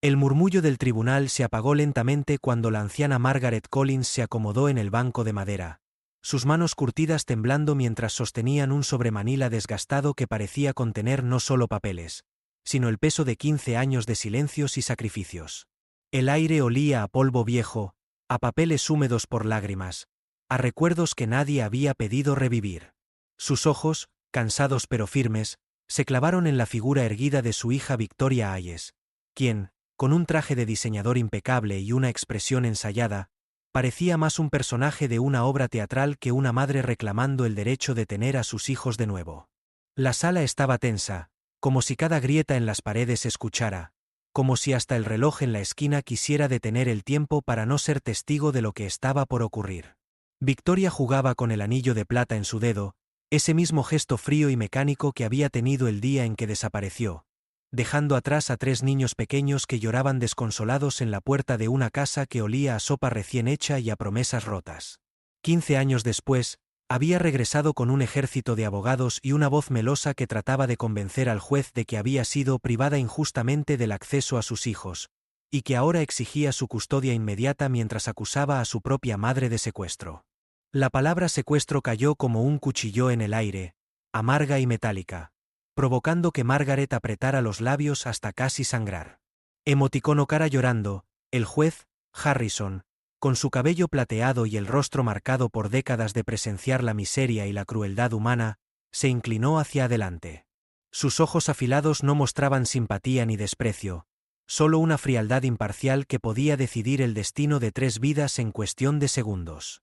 El murmullo del tribunal se apagó lentamente cuando la anciana Margaret Collins se acomodó en el banco de madera, sus manos curtidas temblando mientras sostenían un sobremanila desgastado que parecía contener no solo papeles, sino el peso de 15 años de silencios y sacrificios. El aire olía a polvo viejo, a papeles húmedos por lágrimas, a recuerdos que nadie había pedido revivir. Sus ojos, cansados pero firmes, se clavaron en la figura erguida de su hija Victoria Hayes, quien, con un traje de diseñador impecable y una expresión ensayada, parecía más un personaje de una obra teatral que una madre reclamando el derecho de tener a sus hijos de nuevo. La sala estaba tensa, como si cada grieta en las paredes escuchara, como si hasta el reloj en la esquina quisiera detener el tiempo para no ser testigo de lo que estaba por ocurrir. Victoria jugaba con el anillo de plata en su dedo, ese mismo gesto frío y mecánico que había tenido el día en que desapareció, dejando atrás a 3 niños pequeños que lloraban desconsolados en la puerta de una casa que olía a sopa recién hecha y a promesas rotas. 15 años después, había regresado con un ejército de abogados y una voz melosa que trataba de convencer al juez de que había sido privada injustamente del acceso a sus hijos, y que ahora exigía su custodia inmediata mientras acusaba a su propia madre de secuestro. La palabra secuestro cayó como un cuchillo en el aire, amarga y metálica, provocando que Margaret apretara los labios hasta casi sangrar. Emoticono cara llorando, el juez, Harrison, con su cabello plateado y el rostro marcado por décadas de presenciar la miseria y la crueldad humana, se inclinó hacia adelante. Sus ojos afilados no mostraban simpatía ni desprecio, solo una frialdad imparcial que podía decidir el destino de 3 vidas en cuestión de segundos.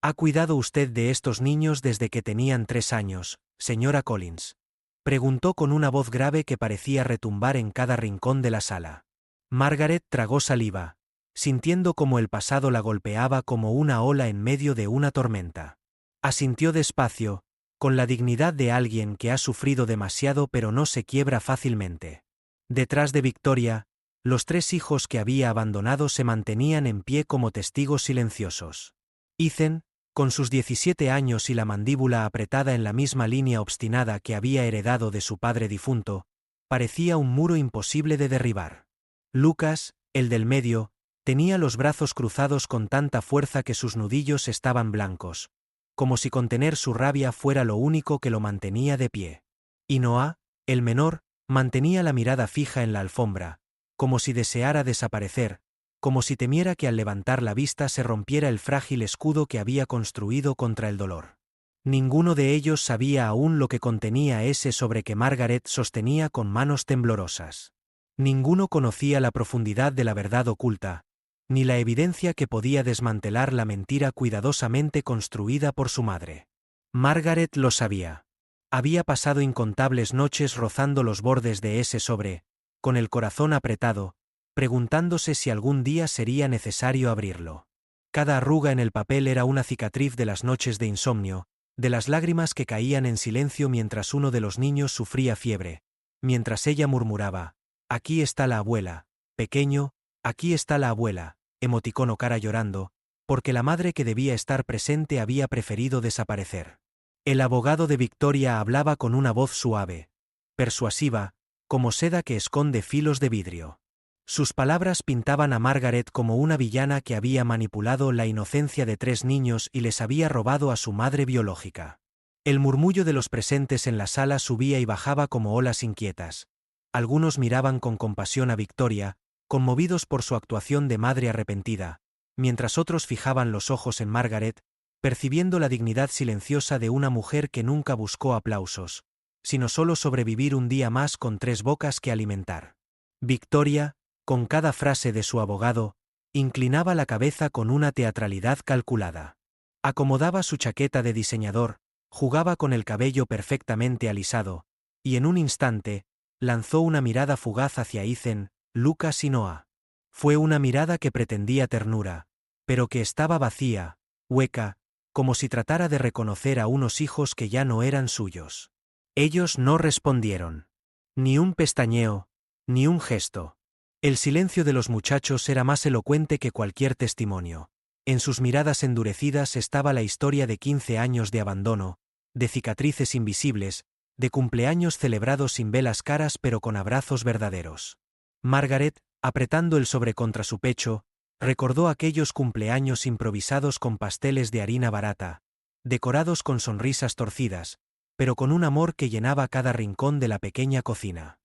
¿Ha cuidado usted de estos niños desde que tenían 3 años, señora Collins?, preguntó con una voz grave que parecía retumbar en cada rincón de la sala. Margaret tragó saliva, sintiendo cómo el pasado la golpeaba como una ola en medio de una tormenta. Asintió despacio, con la dignidad de alguien que ha sufrido demasiado pero no se quiebra fácilmente. Detrás de Victoria, los 3 hijos que había abandonado se mantenían en pie como testigos silenciosos. Ethan, con sus 17 años y la mandíbula apretada en la misma línea obstinada que había heredado de su padre difunto, parecía un muro imposible de derribar. Lucas, el del medio, tenía los brazos cruzados con tanta fuerza que sus nudillos estaban blancos, como si contener su rabia fuera lo único que lo mantenía de pie. Y Noah, el menor, mantenía la mirada fija en la alfombra, como si deseara desaparecer, como si temiera que al levantar la vista se rompiera el frágil escudo que había construido contra el dolor. Ninguno de ellos sabía aún lo que contenía ese sobre que Margaret sostenía con manos temblorosas. Ninguno conocía la profundidad de la verdad oculta, ni la evidencia que podía desmantelar la mentira cuidadosamente construida por su madre. Margaret lo sabía. Había pasado incontables noches rozando los bordes de ese sobre, con el corazón apretado, preguntándose si algún día sería necesario abrirlo. Cada arruga en el papel era una cicatriz de las noches de insomnio, de las lágrimas que caían en silencio mientras uno de los niños sufría fiebre, mientras ella murmuraba: «Aquí está la abuela, pequeño, aquí está la abuela», emoticono cara llorando, porque la madre que debía estar presente había preferido desaparecer. El abogado de Victoria hablaba con una voz suave, persuasiva, como seda que esconde filos de vidrio. Sus palabras pintaban a Margaret como una villana que había manipulado la inocencia de 3 niños y les había robado a su madre biológica. El murmullo de los presentes en la sala subía y bajaba como olas inquietas. Algunos miraban con compasión a Victoria, conmovidos por su actuación de madre arrepentida, mientras otros fijaban los ojos en Margaret, percibiendo la dignidad silenciosa de una mujer que nunca buscó aplausos, sino solo sobrevivir un día más con 3 bocas que alimentar. Victoria, con cada frase de su abogado, inclinaba la cabeza con una teatralidad calculada. Acomodaba su chaqueta de diseñador, jugaba con el cabello perfectamente alisado, y en un instante, lanzó una mirada fugaz hacia Ethan, Lucas y Noah. Fue una mirada que pretendía ternura, pero que estaba vacía, hueca, como si tratara de reconocer a unos hijos que ya no eran suyos. Ellos no respondieron. Ni un pestañeo, ni un gesto. El silencio de los muchachos era más elocuente que cualquier testimonio. En sus miradas endurecidas estaba la historia de 15 años de abandono, de cicatrices invisibles, de cumpleaños celebrados sin velas caras pero con abrazos verdaderos. Margaret, Apretando el sobre contra su pecho, recordó aquellos cumpleaños improvisados con pasteles de harina barata, decorados con sonrisas torcidas, pero con un amor que llenaba cada rincón de la pequeña cocina.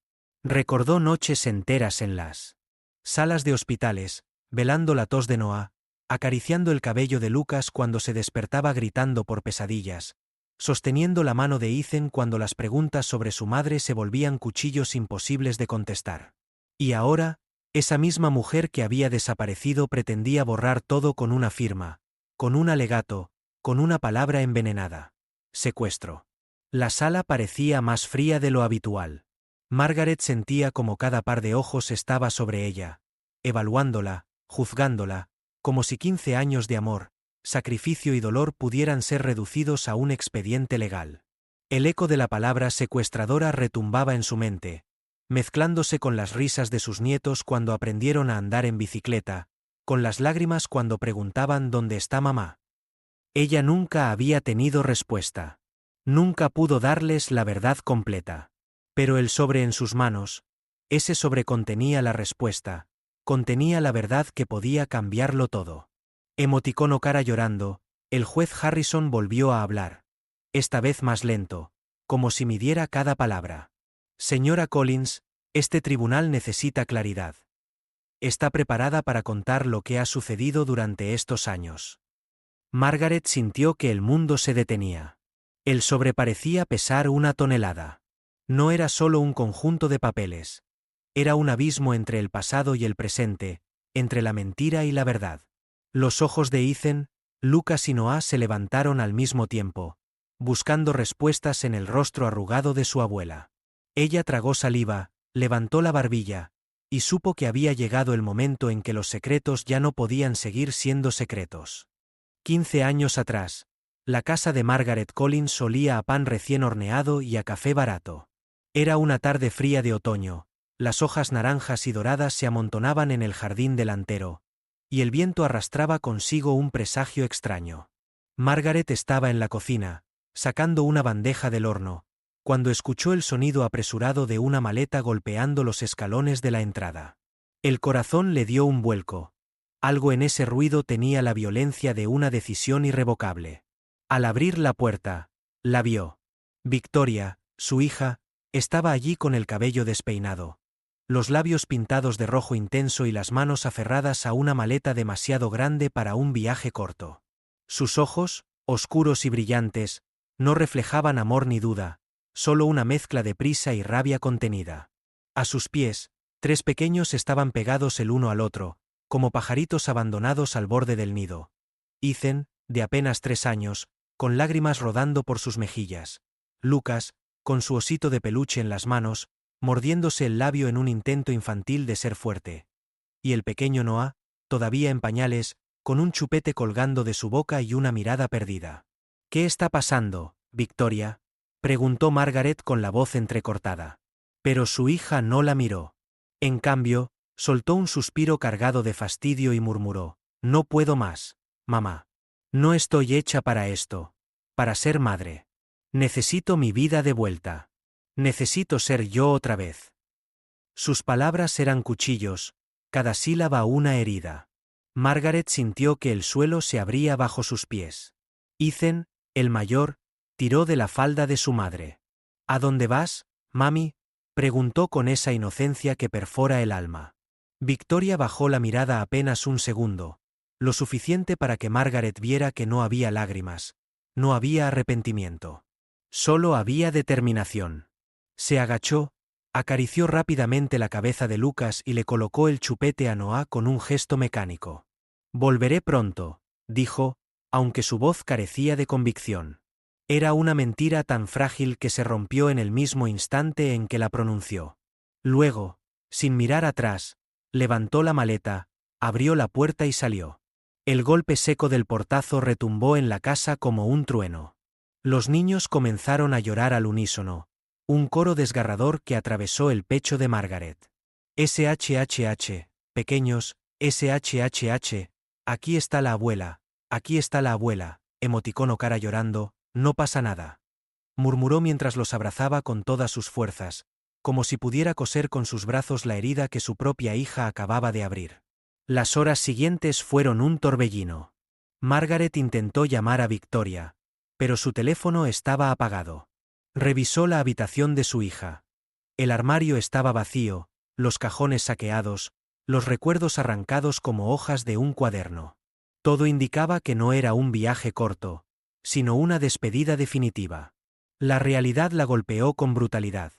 Recordó noches enteras en las salas de hospitales, velando la tos de Noah, acariciando el cabello de Lucas cuando se despertaba gritando por pesadillas, sosteniendo la mano de Ethan cuando las preguntas sobre su madre se volvían cuchillos imposibles de contestar. Y ahora, esa misma mujer que había desaparecido pretendía borrar todo con una firma, con un alegato, con una palabra envenenada. Secuestro. La sala parecía más fría de lo habitual. Margaret sentía como cada par de ojos estaba sobre ella, evaluándola, juzgándola, como si 15 años de amor, sacrificio y dolor pudieran ser reducidos a un expediente legal. El eco de la palabra secuestradora retumbaba en su mente, mezclándose con las risas de sus nietos cuando aprendieron a andar en bicicleta, con las lágrimas cuando preguntaban ¿dónde está mamá? Ella nunca había tenido respuesta. Nunca pudo darles la verdad completa. Pero el sobre en sus manos, ese sobre contenía la respuesta, contenía la verdad que podía cambiarlo todo. Emoticono cara llorando, el juez Harrison volvió a hablar. Esta vez más lento, como si midiera cada palabra. Señora Collins, este tribunal necesita claridad. ¿Está preparada para contar lo que ha sucedido durante estos años? Margaret sintió que el mundo se detenía. El sobre parecía pesar 1 tonelada. No era solo un conjunto de papeles. Era un abismo entre el pasado y el presente, entre la mentira y la verdad. Los ojos de Ethan, Lucas y Noah se levantaron al mismo tiempo, buscando respuestas en el rostro arrugado de su abuela. Ella tragó saliva, levantó la barbilla, y supo que había llegado el momento en que los secretos ya no podían seguir siendo secretos. 15 años atrás, la casa de Margaret Collins olía a pan recién horneado y a café barato. Era una tarde fría de otoño, las hojas naranjas y doradas se amontonaban en el jardín delantero, y el viento arrastraba consigo un presagio extraño. Margaret estaba en la cocina, sacando una bandeja del horno, cuando escuchó el sonido apresurado de una maleta golpeando los escalones de la entrada. El corazón le dio un vuelco. Algo en ese ruido tenía la violencia de una decisión irrevocable. Al abrir la puerta, la vio. Victoria, su hija, estaba allí con el cabello despeinado, los labios pintados de rojo intenso y las manos aferradas a una maleta demasiado grande para un viaje corto. Sus ojos, oscuros y brillantes, no reflejaban amor ni duda, solo una mezcla de prisa y rabia contenida. A sus pies, 3 pequeños estaban pegados el uno al otro, como pajaritos abandonados al borde del nido. Ethan, de apenas 3 años, con lágrimas rodando por sus mejillas. Lucas, con su osito de peluche en las manos, mordiéndose el labio en un intento infantil de ser fuerte. Y el pequeño Noah, todavía en pañales, con un chupete colgando de su boca y una mirada perdida. ¿Qué está pasando, Victoria?, preguntó Margaret con la voz entrecortada. Pero su hija no la miró. En cambio, soltó un suspiro cargado de fastidio y murmuró: «No puedo más, mamá. No estoy hecha para esto, para ser madre. Necesito mi vida de vuelta. Necesito ser yo otra vez». Sus palabras eran cuchillos, cada sílaba una herida. Margaret sintió que el suelo se abría bajo sus pies. Ethan, el mayor, tiró de la falda de su madre. «¿A dónde vas, mami?», preguntó con esa inocencia que perfora el alma. Victoria bajó la mirada apenas un segundo, lo suficiente para que Margaret viera que no había lágrimas, no había arrepentimiento. Solo había determinación. Se agachó, acarició rápidamente la cabeza de Lucas y le colocó el chupete a Noah con un gesto mecánico. «Volveré pronto», dijo, aunque su voz carecía de convicción. Era una mentira tan frágil que se rompió en el mismo instante en que la pronunció. Luego, sin mirar atrás, levantó la maleta, abrió la puerta y salió. El golpe seco del portazo retumbó en la casa como un trueno. Los niños comenzaron a llorar al unísono, un coro desgarrador que atravesó el pecho de Margaret. SHHH, pequeños, SHHH, aquí está la abuela, emoticono cara llorando, no pasa nada. Murmuró mientras los abrazaba con todas sus fuerzas, como si pudiera coser con sus brazos la herida que su propia hija acababa de abrir. Las horas siguientes fueron un torbellino. Margaret intentó llamar a Victoria, pero su teléfono estaba apagado. Revisó la habitación de su hija. El armario estaba vacío, los cajones saqueados, los recuerdos arrancados como hojas de un cuaderno. Todo indicaba que no era un viaje corto, sino una despedida definitiva. La realidad la golpeó con brutalidad.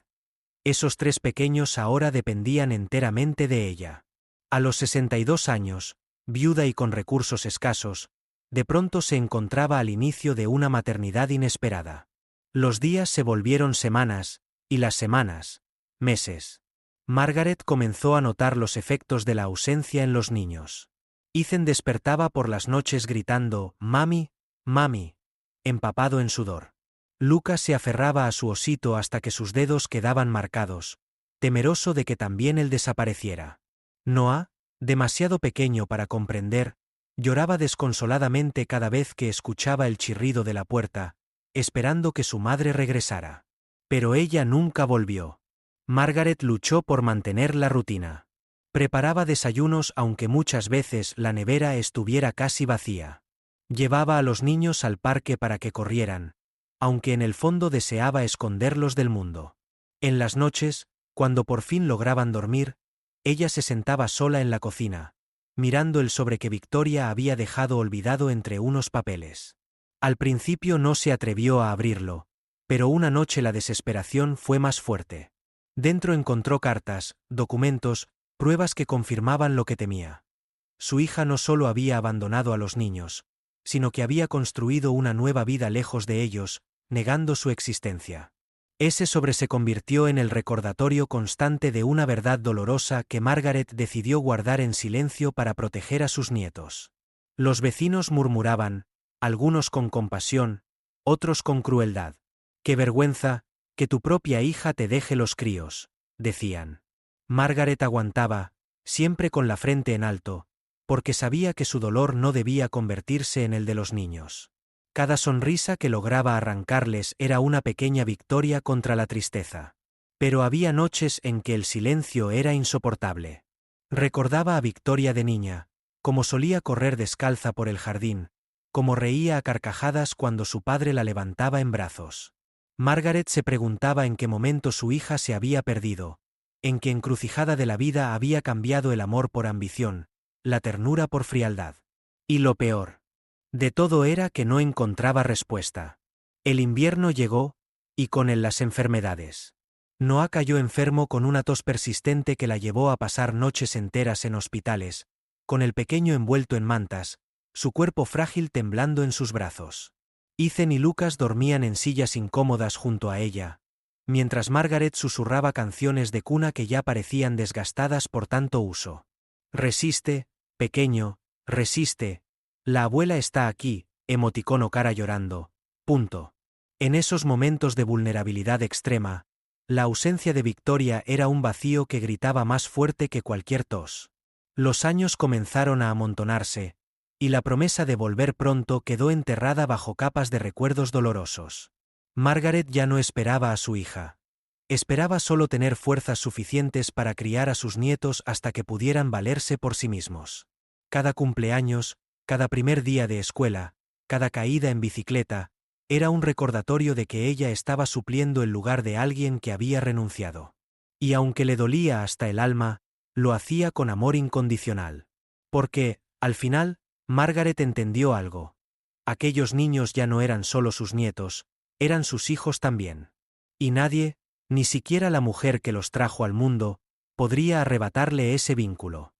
Esos 3 pequeños ahora dependían enteramente de ella. A los 62 años, viuda y con recursos escasos, de pronto se encontraba al inicio de una maternidad inesperada. Los días se volvieron semanas, y las semanas, meses. Margaret comenzó a notar los efectos de la ausencia en los niños. Ethan despertaba por las noches gritando, «Mami, mami», empapado en sudor. Lucas se aferraba a su osito hasta que sus dedos quedaban marcados, temeroso de que también él desapareciera. Noah, demasiado pequeño para comprender, lloraba desconsoladamente cada vez que escuchaba el chirrido de la puerta, esperando que su madre regresara. Pero ella nunca volvió. Margaret luchó por mantener la rutina. Preparaba desayunos aunque muchas veces la nevera estuviera casi vacía. Llevaba a los niños al parque para que corrieran, aunque en el fondo deseaba esconderlos del mundo. En las noches, cuando por fin lograban dormir, ella se sentaba sola en la cocina, mirando el sobre que Victoria había dejado olvidado entre unos papeles. Al principio no se atrevió a abrirlo, pero una noche la desesperación fue más fuerte. Dentro encontró cartas, documentos, pruebas que confirmaban lo que temía. Su hija no solo había abandonado a los niños, sino que había construido una nueva vida lejos de ellos, negando su existencia. Ese sobre se convirtió en el recordatorio constante de una verdad dolorosa que Margaret decidió guardar en silencio para proteger a sus nietos. Los vecinos murmuraban, algunos con compasión, otros con crueldad. «Qué vergüenza, que tu propia hija te deje los críos», decían. Margaret aguantaba, siempre con la frente en alto, porque sabía que su dolor no debía convertirse en el de los niños. Cada sonrisa que lograba arrancarles era una pequeña victoria contra la tristeza. Pero había noches en que el silencio era insoportable. Recordaba a Victoria de niña, como solía correr descalza por el jardín, como reía a carcajadas cuando su padre la levantaba en brazos. Margaret se preguntaba en qué momento su hija se había perdido, en qué encrucijada de la vida había cambiado el amor por ambición, la ternura por frialdad. Y lo peor de todo era que no encontraba respuesta. El invierno llegó, y con él las enfermedades. Noah cayó enfermo con una tos persistente que la llevó a pasar noches enteras en hospitales, con el pequeño envuelto en mantas, su cuerpo frágil temblando en sus brazos. Ethan y Lucas dormían en sillas incómodas junto a ella, mientras Margaret susurraba canciones de cuna que ya parecían desgastadas por tanto uso. «Resiste, pequeño, resiste. La abuela está aquí», emoticono cara llorando. Punto. En esos momentos de vulnerabilidad extrema, la ausencia de Victoria era un vacío que gritaba más fuerte que cualquier tos. Los años comenzaron a amontonarse, y la promesa de volver pronto quedó enterrada bajo capas de recuerdos dolorosos. Margaret ya no esperaba a su hija. Esperaba solo tener fuerzas suficientes para criar a sus nietos hasta que pudieran valerse por sí mismos. Cada cumpleaños, cada primer día de escuela, cada caída en bicicleta, era un recordatorio de que ella estaba supliendo el lugar de alguien que había renunciado. Y aunque le dolía hasta el alma, lo hacía con amor incondicional. Porque, al final, Margaret entendió algo. Aquellos niños ya no eran solo sus nietos, eran sus hijos también. Y nadie, ni siquiera la mujer que los trajo al mundo, podría arrebatarle ese vínculo.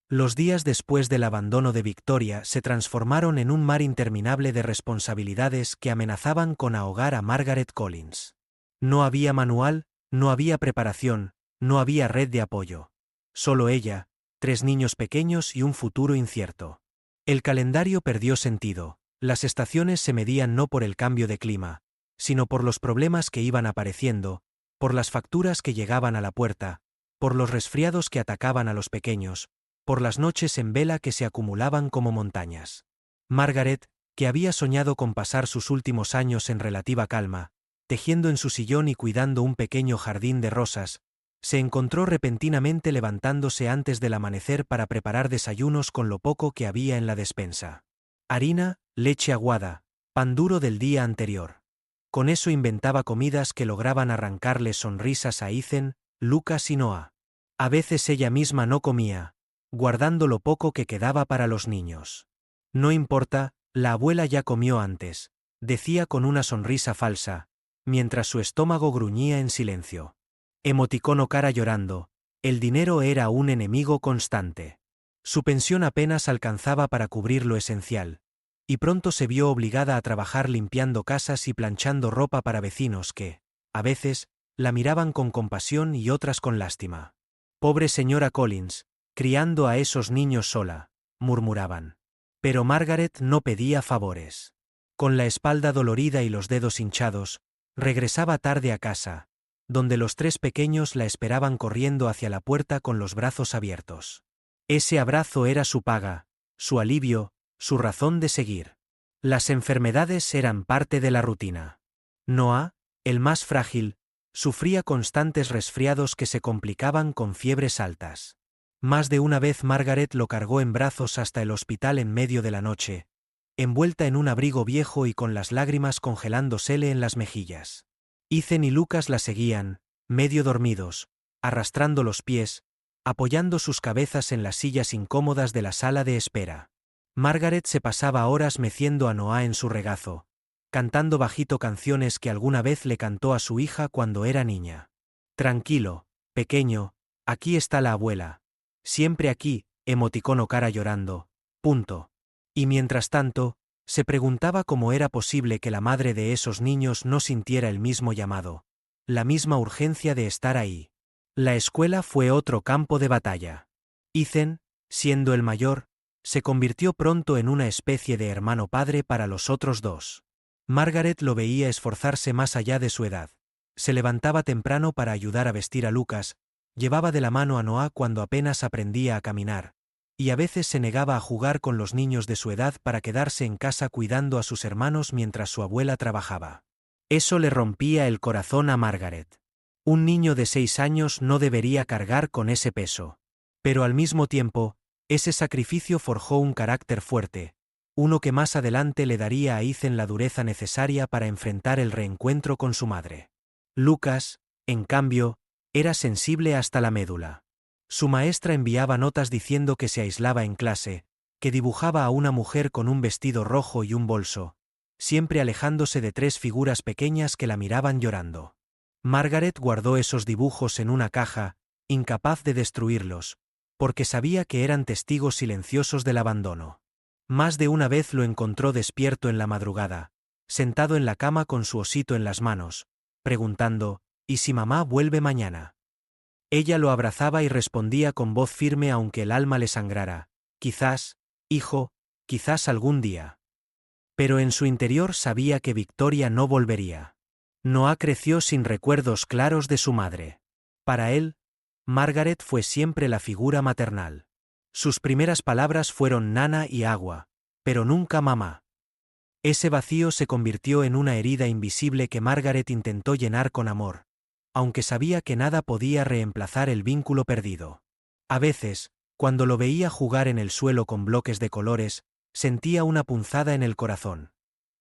Los días después del abandono de Victoria se transformaron en un mar interminable de responsabilidades que amenazaban con ahogar a Margaret Collins. No había manual, no había preparación, no había red de apoyo. Solo ella, 3 niños pequeños y un futuro incierto. El calendario perdió sentido, las estaciones se medían no por el cambio de clima, sino por los problemas que iban apareciendo, por las facturas que llegaban a la puerta, por los resfriados que atacaban a los pequeños, por las noches en vela que se acumulaban como montañas. Margaret, que había soñado con pasar sus últimos años en relativa calma, tejiendo en su sillón y cuidando un pequeño jardín de rosas, Se encontró repentinamente levantándose antes del amanecer para preparar desayunos con lo poco que había en la despensa. Harina, leche aguada, pan duro del día anterior. Con eso inventaba comidas que lograban arrancarles sonrisas a Ethan, Lucas y Noah. A veces ella misma no comía, guardando lo poco que quedaba para los niños. No importa, la abuela ya comió antes, decía con una sonrisa falsa, mientras su estómago gruñía en silencio. Emoticono cara llorando, el dinero era un enemigo constante. Su pensión apenas alcanzaba para cubrir lo esencial, y pronto se vio obligada a trabajar limpiando casas y planchando ropa para vecinos que, a veces, la miraban con compasión y otras con lástima. Pobre señora Collins, criando a esos niños sola, murmuraban. Pero Margaret no pedía favores. Con la espalda dolorida y los dedos hinchados, regresaba tarde a casa, donde los tres pequeños la esperaban corriendo hacia la puerta con los brazos abiertos. Ese abrazo era su paga, su alivio, su razón de seguir. Las enfermedades eran parte de la rutina. Noah, el más frágil, sufría constantes resfriados que se complicaban con fiebres altas. Más de una vez Margaret lo cargó en brazos hasta el hospital en medio de la noche, envuelta en un abrigo viejo y con las lágrimas congelándosele en las mejillas. Ethan y Lucas la seguían, medio dormidos, arrastrando los pies, apoyando sus cabezas en las sillas incómodas de la sala de espera. Margaret se pasaba horas meciendo a Noah en su regazo, cantando bajito canciones que alguna vez le cantó a su hija cuando era niña. Tranquilo, pequeño, aquí está la abuela. Siempre aquí, emoticono cara llorando. Punto. Y mientras tanto, se preguntaba cómo era posible que la madre de esos niños no sintiera el mismo llamado, la misma urgencia de estar ahí. La escuela fue otro campo de batalla. Ethan, siendo el mayor, se convirtió pronto en una especie de hermano padre para los otros dos. Margaret lo veía esforzarse más allá de su edad. Se levantaba temprano para ayudar a vestir a Lucas, llevaba de la mano a Noah cuando apenas aprendía a caminar, y a veces se negaba a jugar con los niños de su edad para quedarse en casa cuidando a sus hermanos mientras su abuela trabajaba. Eso le rompía el corazón a Margaret. Un niño de 6 años no debería cargar con ese peso. Pero al mismo tiempo, ese sacrificio forjó un carácter fuerte, uno que más adelante le daría a Ethan la dureza necesaria para enfrentar el reencuentro con su madre. Lucas, en cambio, era sensible hasta la médula. Su maestra enviaba notas diciendo que se aislaba en clase, que dibujaba a una mujer con un vestido rojo y un bolso, siempre alejándose de 3 figuras pequeñas que la miraban llorando. Margaret guardó esos dibujos en una caja, incapaz de destruirlos, porque sabía que eran testigos silenciosos del abandono. Más de una vez lo encontró despierto en la madrugada, sentado en la cama con su osito en las manos, preguntando, ¿y si mamá vuelve mañana? Ella lo abrazaba y respondía con voz firme aunque el alma le sangrara, quizás, hijo, quizás algún día. Pero en su interior sabía que Victoria no volvería. Noah creció sin recuerdos claros de su madre. Para él, Margaret fue siempre la figura maternal. Sus primeras palabras fueron nana y agua, pero nunca mamá. Ese vacío se convirtió en una herida invisible que Margaret intentó llenar con amor, aunque sabía que nada podía reemplazar el vínculo perdido. A veces, cuando lo veía jugar en el suelo con bloques de colores, sentía una punzada en el corazón.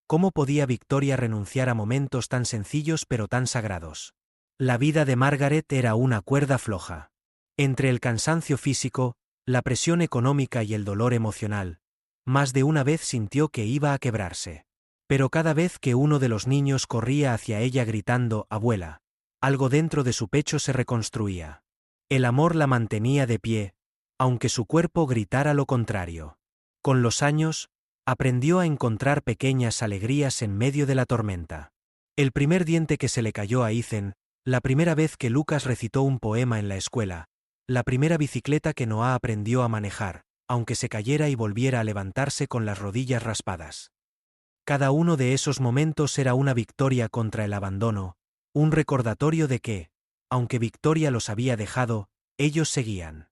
¿Cómo podía Victoria renunciar a momentos tan sencillos pero tan sagrados? La vida de Margaret era una cuerda floja. Entre el cansancio físico, la presión económica y el dolor emocional, más de una vez sintió que iba a quebrarse. Pero cada vez que uno de los niños corría hacia ella gritando «abuela», algo dentro de su pecho se reconstruía. El amor la mantenía de pie, aunque su cuerpo gritara lo contrario. Con los años, aprendió a encontrar pequeñas alegrías en medio de la tormenta. El primer diente que se le cayó a Ethan, la primera vez que Lucas recitó un poema en la escuela, la primera bicicleta que Noah aprendió a manejar, aunque se cayera y volviera a levantarse con las rodillas raspadas. Cada uno de esos momentos era una victoria contra el abandono, un recordatorio de que, aunque Victoria los había dejado, ellos seguían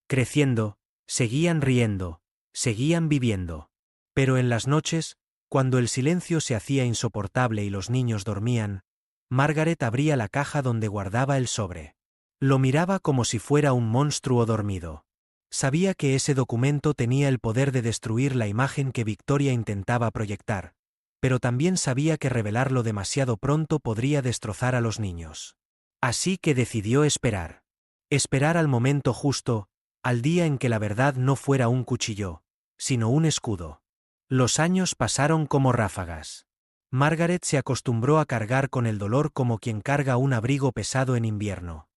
creciendo, seguían riendo, seguían viviendo. Pero en las noches, cuando el silencio se hacía insoportable y los niños dormían, Margaret abría la caja donde guardaba el sobre. Lo miraba como si fuera un monstruo dormido. Sabía que ese documento tenía el poder de destruir la imagen que Victoria intentaba proyectar, pero también sabía que revelarlo demasiado pronto podría destrozar a los niños. Así que decidió esperar. Esperar al momento justo, al día en que la verdad no fuera un cuchillo, sino un escudo. Los años pasaron como ráfagas. Margaret se acostumbró a cargar con el dolor como quien carga un abrigo pesado en invierno.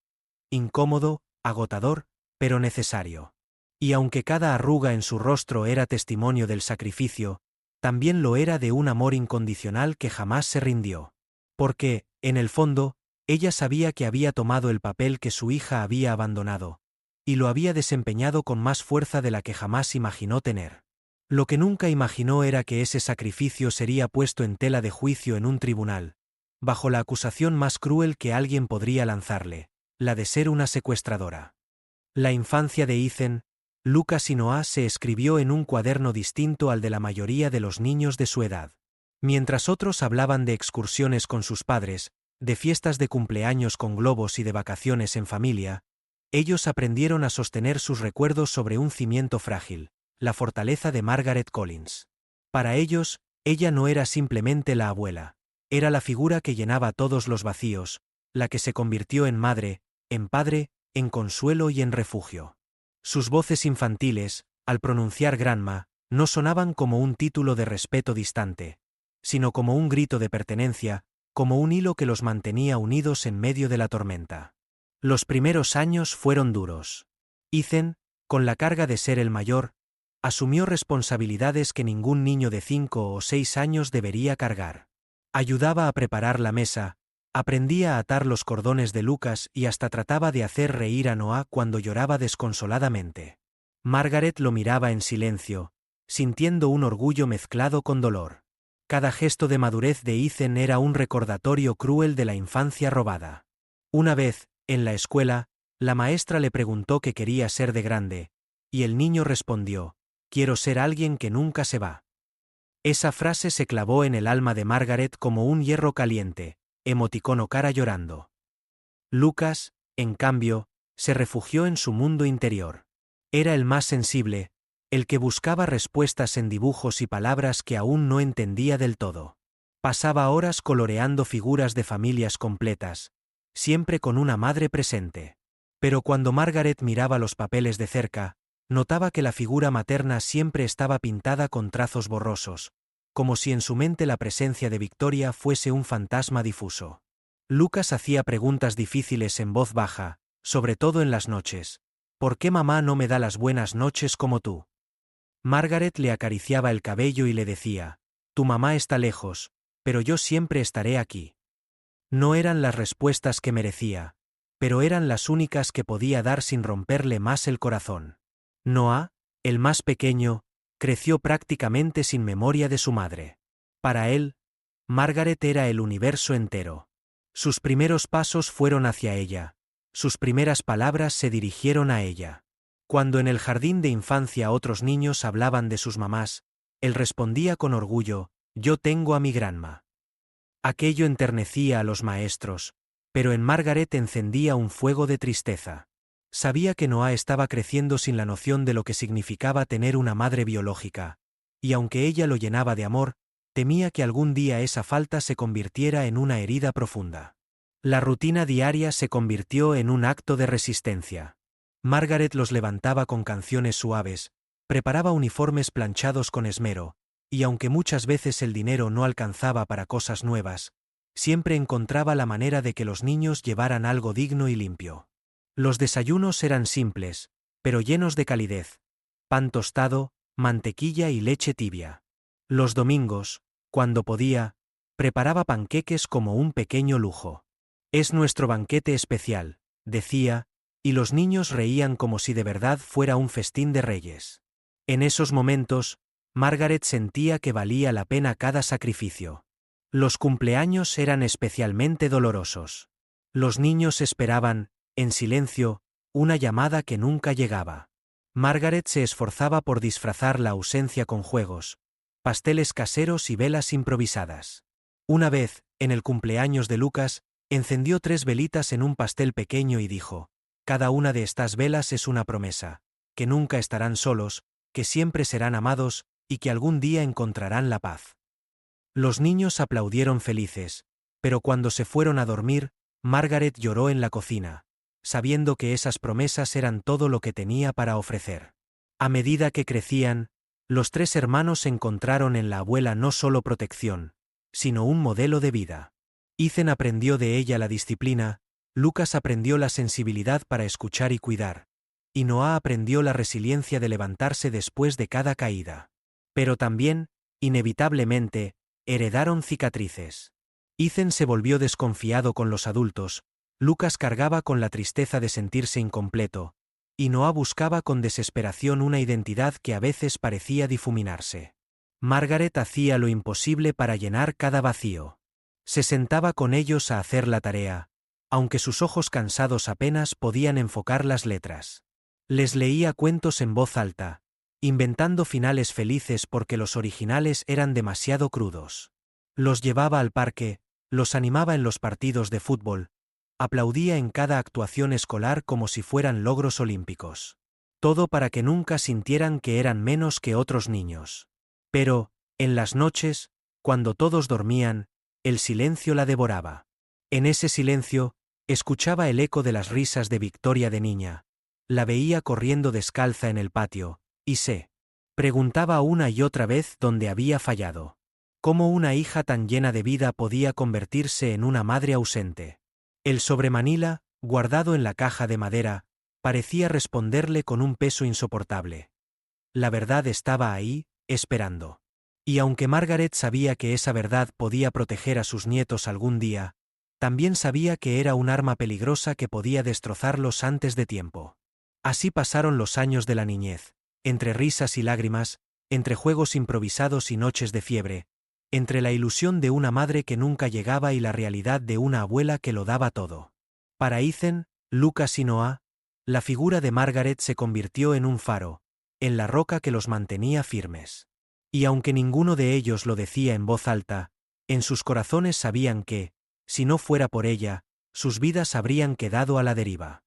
Incómodo, agotador, pero necesario. Y aunque cada arruga en su rostro era testimonio del sacrificio, también lo era de un amor incondicional que jamás se rindió. Porque, en el fondo, ella sabía que había tomado el papel que su hija había abandonado, y lo había desempeñado con más fuerza de la que jamás imaginó tener. Lo que nunca imaginó era que ese sacrificio sería puesto en tela de juicio en un tribunal, bajo la acusación más cruel que alguien podría lanzarle, la de ser una secuestradora. La infancia de Ethan, Lucas y Noah se escribió en un cuaderno distinto al de la mayoría de los niños de su edad. Mientras otros hablaban de excursiones con sus padres, de fiestas de cumpleaños con globos y de vacaciones en familia, ellos aprendieron a sostener sus recuerdos sobre un cimiento frágil, la fortaleza de Margaret Collins. Para ellos, ella no era simplemente la abuela, era la figura que llenaba todos los vacíos, la que se convirtió en madre, en padre, en consuelo y en refugio. Sus voces infantiles, al pronunciar Grandma, no sonaban como un título de respeto distante, sino como un grito de pertenencia, como un hilo que los mantenía unidos en medio de la tormenta. Los primeros años fueron duros. Ethan, con la carga de ser el mayor, asumió responsabilidades que ningún niño de 5 o 6 años debería cargar. Ayudaba a preparar la mesa, aprendía a atar los cordones de Lucas y hasta trataba de hacer reír a Noah cuando lloraba desconsoladamente. Margaret lo miraba en silencio, sintiendo un orgullo mezclado con dolor. Cada gesto de madurez de Ethan era un recordatorio cruel de la infancia robada. Una vez, en la escuela, la maestra le preguntó qué quería ser de grande, y el niño respondió: «Quiero ser alguien que nunca se va». Esa frase se clavó en el alma de Margaret como un hierro caliente, emoticono cara llorando. Lucas, en cambio, se refugió en su mundo interior. Era el más sensible, el que buscaba respuestas en dibujos y palabras que aún no entendía del todo. Pasaba horas coloreando figuras de familias completas, siempre con una madre presente. Pero cuando Margaret miraba los papeles de cerca, notaba que la figura materna siempre estaba pintada con trazos borrosos, como si en su mente la presencia de Victoria fuese un fantasma difuso. Lucas hacía preguntas difíciles en voz baja, sobre todo en las noches. «¿Por qué mamá no me da las buenas noches como tú?». Margaret le acariciaba el cabello y le decía: «Tu mamá está lejos, pero yo siempre estaré aquí». No eran las respuestas que merecía, pero eran las únicas que podía dar sin romperle más el corazón. Noah, el más pequeño, creció prácticamente sin memoria de su madre. Para él, Margaret era el universo entero. Sus primeros pasos fueron hacia ella, sus primeras palabras se dirigieron a ella. Cuando en el jardín de infancia otros niños hablaban de sus mamás, él respondía con orgullo: «Yo tengo a mi grandma». Aquello enternecía a los maestros, pero en Margaret encendía un fuego de tristeza. Sabía que Noah estaba creciendo sin la noción de lo que significaba tener una madre biológica, y aunque ella lo llenaba de amor, temía que algún día esa falta se convirtiera en una herida profunda. La rutina diaria se convirtió en un acto de resistencia. Margaret los levantaba con canciones suaves, preparaba uniformes planchados con esmero, y aunque muchas veces el dinero no alcanzaba para cosas nuevas, siempre encontraba la manera de que los niños llevaran algo digno y limpio. Los desayunos eran simples, pero llenos de calidez: pan tostado, mantequilla y leche tibia. Los domingos, cuando podía, preparaba panqueques como un pequeño lujo. «Es nuestro banquete especial», decía, y los niños reían como si de verdad fuera un festín de reyes. En esos momentos, Margaret sentía que valía la pena cada sacrificio. Los cumpleaños eran especialmente dolorosos. Los niños esperaban, en silencio, una llamada que nunca llegaba. Margaret se esforzaba por disfrazar la ausencia con juegos, pasteles caseros y velas improvisadas. Una vez, en el cumpleaños de Lucas, Encendió 3 velitas en un pastel pequeño y dijo: «Cada una de estas velas es una promesa, que nunca estarán solos, que siempre serán amados, y que algún día encontrarán la paz». Los niños aplaudieron felices, pero cuando se fueron a dormir, Margaret lloró en la cocina, sabiendo que esas promesas eran todo lo que tenía para ofrecer. A medida que crecían, los 3 hermanos encontraron en la abuela no solo protección, sino un modelo de vida. Ethan aprendió de ella la disciplina, Lucas aprendió la sensibilidad para escuchar y cuidar, y Noah aprendió la resiliencia de levantarse después de cada caída. Pero también, inevitablemente, heredaron cicatrices. Ethan se volvió desconfiado con los adultos, Lucas cargaba con la tristeza de sentirse incompleto, y Noah buscaba con desesperación una identidad que a veces parecía difuminarse. Margaret hacía lo imposible para llenar cada vacío. Se sentaba con ellos a hacer la tarea, aunque sus ojos cansados apenas podían enfocar las letras. Les leía cuentos en voz alta, inventando finales felices porque los originales eran demasiado crudos. Los llevaba al parque, los animaba en los partidos de fútbol, aplaudía en cada actuación escolar como si fueran logros olímpicos. Todo para que nunca sintieran que eran menos que otros niños. Pero, en las noches, cuando todos dormían, el silencio la devoraba. En ese silencio, escuchaba el eco de las risas de Victoria de niña. La veía corriendo descalza en el patio, y se preguntaba una y otra vez dónde había fallado. ¿Cómo una hija tan llena de vida podía convertirse en una madre ausente? El sobremanila, guardado en la caja de madera, parecía responderle con un peso insoportable. La verdad estaba ahí, esperando. Y aunque Margaret sabía que esa verdad podía proteger a sus nietos algún día, también sabía que era un arma peligrosa que podía destrozarlos antes de tiempo. Así pasaron los años de la niñez, entre risas y lágrimas, entre juegos improvisados y noches de fiebre, entre la ilusión de una madre que nunca llegaba y la realidad de una abuela que lo daba todo. Para Ethan, Lucas y Noah, la figura de Margaret se convirtió en un faro, en la roca que los mantenía firmes. Y aunque ninguno de ellos lo decía en voz alta, en sus corazones sabían que, si no fuera por ella, sus vidas habrían quedado a la deriva.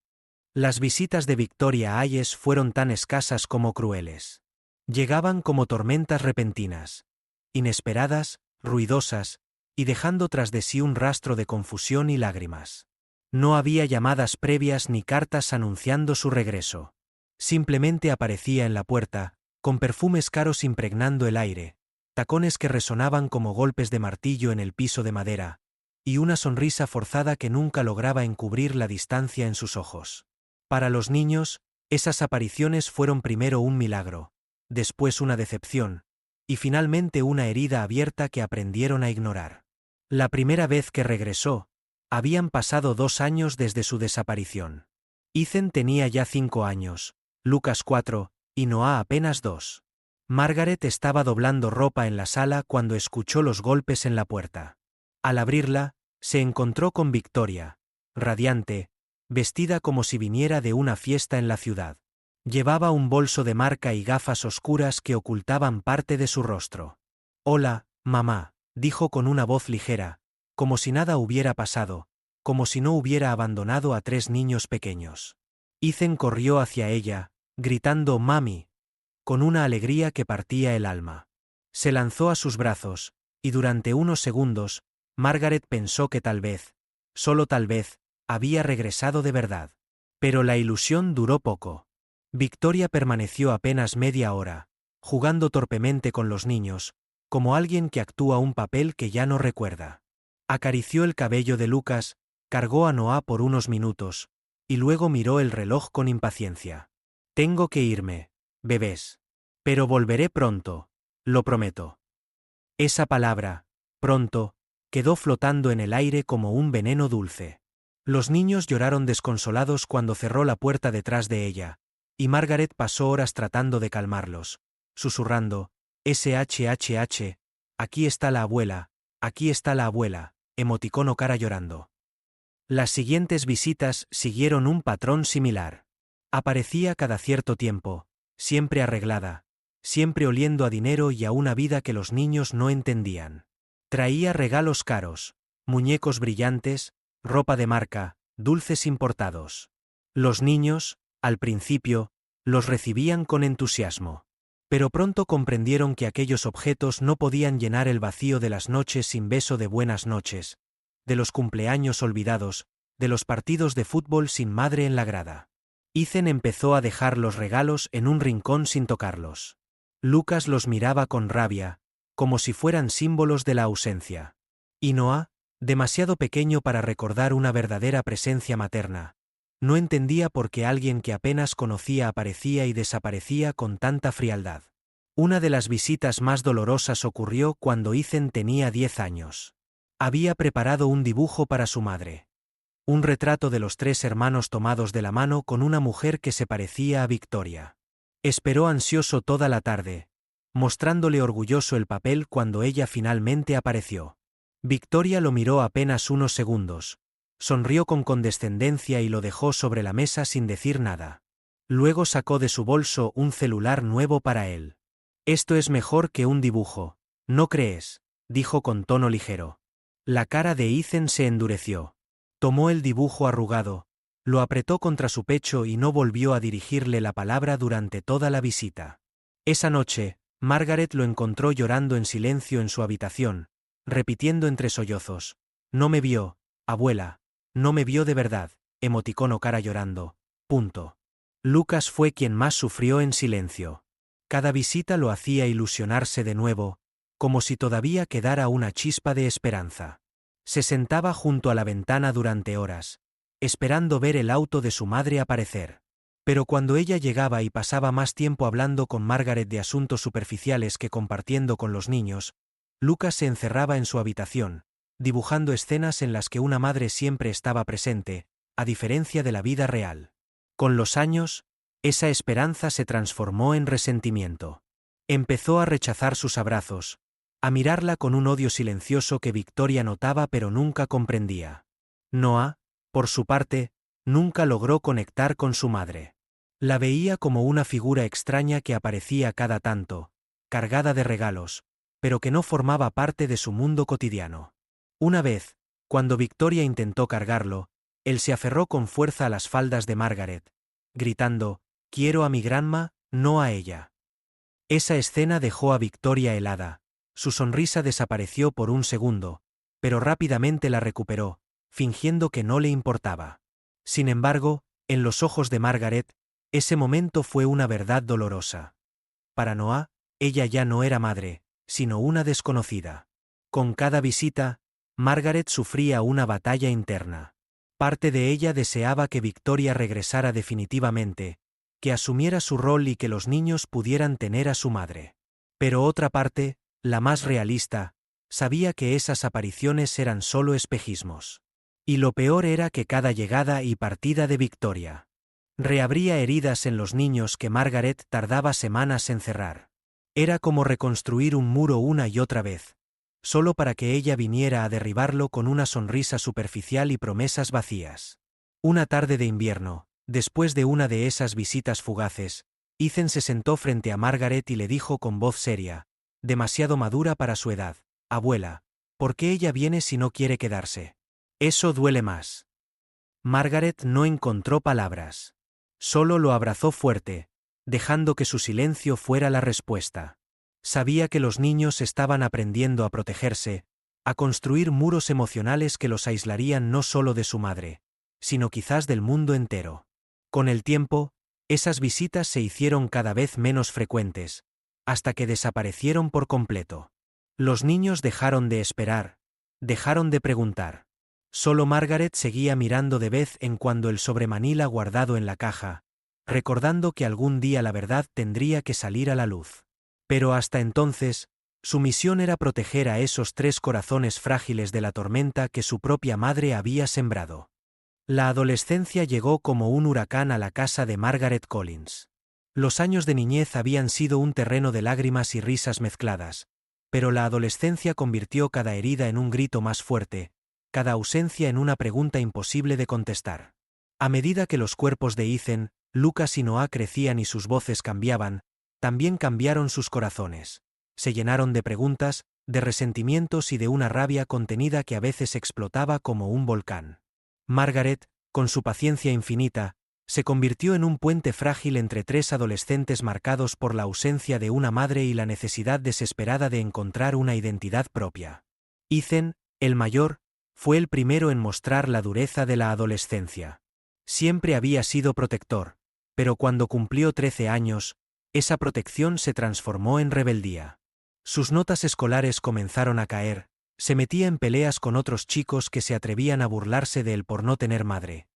Las visitas de Victoria Hayes fueron tan escasas como crueles. Llegaban como tormentas repentinas, inesperadas, ruidosas, y dejando tras de sí un rastro de confusión y lágrimas. No había llamadas previas ni cartas anunciando su regreso. Simplemente aparecía en la puerta, con perfumes caros impregnando el aire, tacones que resonaban como golpes de martillo en el piso de madera, y una sonrisa forzada que nunca lograba encubrir la distancia en sus ojos. Para los niños, esas apariciones fueron primero un milagro, después una decepción, y finalmente una herida abierta que aprendieron a ignorar. La primera vez que regresó, habían pasado 2 años desde su desaparición. Ethan tenía ya 5 años, Lucas 4, y Noah apenas 2. Margaret estaba doblando ropa en la sala cuando escuchó los golpes en la puerta. Al abrirla, se encontró con Victoria, radiante, vestida como si viniera de una fiesta en la ciudad. Llevaba un bolso de marca y gafas oscuras que ocultaban parte de su rostro. «Hola, mamá», dijo con una voz ligera, como si nada hubiera pasado, como si no hubiera abandonado a 3 niños pequeños. Ethan corrió hacia ella, gritando «Mami», con una alegría que partía el alma. Se lanzó a sus brazos, y durante unos segundos, Margaret pensó que tal vez, solo tal vez, había regresado de verdad. Pero la ilusión duró poco. Victoria permaneció apenas media hora, jugando torpemente con los niños, como alguien que actúa un papel que ya no recuerda. Acarició el cabello de Lucas, cargó a Noah por unos minutos, y luego miró el reloj con impaciencia. «Tengo que irme, bebés. Pero volveré pronto, lo prometo». Esa palabra, pronto, quedó flotando en el aire como un veneno dulce. Los niños lloraron desconsolados cuando cerró la puerta detrás de ella, y Margaret pasó horas tratando de calmarlos, susurrando, «SHHH, aquí está la abuela, aquí está la abuela», emoticono cara llorando. Las siguientes visitas siguieron un patrón similar. Aparecía cada cierto tiempo, siempre arreglada, siempre oliendo a dinero y a una vida que los niños no entendían. Traía regalos caros, muñecos brillantes, ropa de marca, dulces importados. Los niños, al principio, los recibían con entusiasmo. Pero pronto comprendieron que aquellos objetos no podían llenar el vacío de las noches sin beso de buenas noches, de los cumpleaños olvidados, de los partidos de fútbol sin madre en la grada. Ethan empezó a dejar los regalos en un rincón sin tocarlos. Lucas los miraba con rabia, como si fueran símbolos de la ausencia. Y Noah, demasiado pequeño para recordar una verdadera presencia materna, no entendía por qué alguien que apenas conocía aparecía y desaparecía con tanta frialdad. Una de las visitas más dolorosas ocurrió cuando Ethan tenía 10 años. Había preparado un dibujo para su madre. Un retrato de los 3 hermanos tomados de la mano con una mujer que se parecía a Victoria. Esperó ansioso toda la tarde, mostrándole orgulloso el papel cuando ella finalmente apareció. Victoria lo miró apenas unos segundos, sonrió con condescendencia y lo dejó sobre la mesa sin decir nada. Luego sacó de su bolso un celular nuevo para él. «Esto es mejor que un dibujo, ¿no crees?», dijo con tono ligero. La cara de Ethan se endureció. Tomó el dibujo arrugado, lo apretó contra su pecho y no volvió a dirigirle la palabra durante toda la visita. Esa noche, Margaret lo encontró llorando en silencio en su habitación, repitiendo entre sollozos: «No me vio, abuela, no me vio de verdad», emoticono cara llorando. Lucas fue quien más sufrió en silencio. Cada visita lo hacía ilusionarse de nuevo, como si todavía quedara una chispa de esperanza. Se sentaba junto a la ventana durante horas, esperando ver el auto de su madre aparecer. Pero cuando ella llegaba y pasaba más tiempo hablando con Margaret de asuntos superficiales que compartiendo con los niños, Lucas se encerraba en su habitación, dibujando escenas en las que una madre siempre estaba presente, a diferencia de la vida real. Con los años, esa esperanza se transformó en resentimiento. Empezó a rechazar sus abrazos, a mirarla con un odio silencioso que Victoria notaba pero nunca comprendía. Noah, por su parte, nunca logró conectar con su madre. La veía como una figura extraña que aparecía cada tanto, cargada de regalos, pero que no formaba parte de su mundo cotidiano. Una vez, cuando Victoria intentó cargarlo, él se aferró con fuerza a las faldas de Margaret, gritando: «Quiero a mi grandma, no a ella». Esa escena dejó a Victoria helada. Su sonrisa desapareció por un segundo, pero rápidamente la recuperó, fingiendo que no le importaba. Sin embargo, en los ojos de Margaret, ese momento fue una verdad dolorosa. Para Noah, ella ya no era madre, sino una desconocida. Con cada visita, Margaret sufría una batalla interna. Parte de ella deseaba que Victoria regresara definitivamente, que asumiera su rol y que los niños pudieran tener a su madre. Pero otra parte, la más realista, sabía que esas apariciones eran solo espejismos. Y lo peor era que cada llegada y partida de Victoria reabría heridas en los niños que Margaret tardaba semanas en cerrar. Era como reconstruir un muro una y otra vez, solo para que ella viniera a derribarlo con una sonrisa superficial y promesas vacías. Una tarde de invierno, después de una de esas visitas fugaces, Ethan se sentó frente a Margaret y le dijo con voz seria, demasiado madura para su edad: «Abuela, ¿por qué ella viene si no quiere quedarse? Eso duele más». Margaret no encontró palabras. Solo lo abrazó fuerte, dejando que su silencio fuera la respuesta. Sabía que los niños estaban aprendiendo a protegerse, a construir muros emocionales que los aislarían no solo de su madre, sino quizás del mundo entero. Con el tiempo, esas visitas se hicieron cada vez menos frecuentes, hasta que desaparecieron por completo. Los niños dejaron de esperar, dejaron de preguntar. Solo Margaret seguía mirando de vez en cuando el sobremanila guardado en la caja, recordando que algún día la verdad tendría que salir a la luz. Pero hasta entonces, su misión era proteger a esos 3 corazones frágiles de la tormenta que su propia madre había sembrado. La adolescencia llegó como un huracán a la casa de Margaret Collins. Los años de niñez habían sido un terreno de lágrimas y risas mezcladas, pero la adolescencia convirtió cada herida en un grito más fuerte, cada ausencia en una pregunta imposible de contestar. A medida que los cuerpos de Ethan, Lucas y Noah crecían y sus voces cambiaban, también cambiaron sus corazones. Se llenaron de preguntas, de resentimientos y de una rabia contenida que a veces explotaba como un volcán. Margaret, con su paciencia infinita, se convirtió en un puente frágil entre tres adolescentes marcados por la ausencia de una madre y la necesidad desesperada de encontrar una identidad propia. Ethan, el mayor, fue el primero en mostrar la dureza de la adolescencia. Siempre había sido protector, pero cuando cumplió 13 años, esa protección se transformó en rebeldía. Sus notas escolares comenzaron a caer, se metía en peleas con otros chicos que se atrevían a burlarse de él por no tener madre.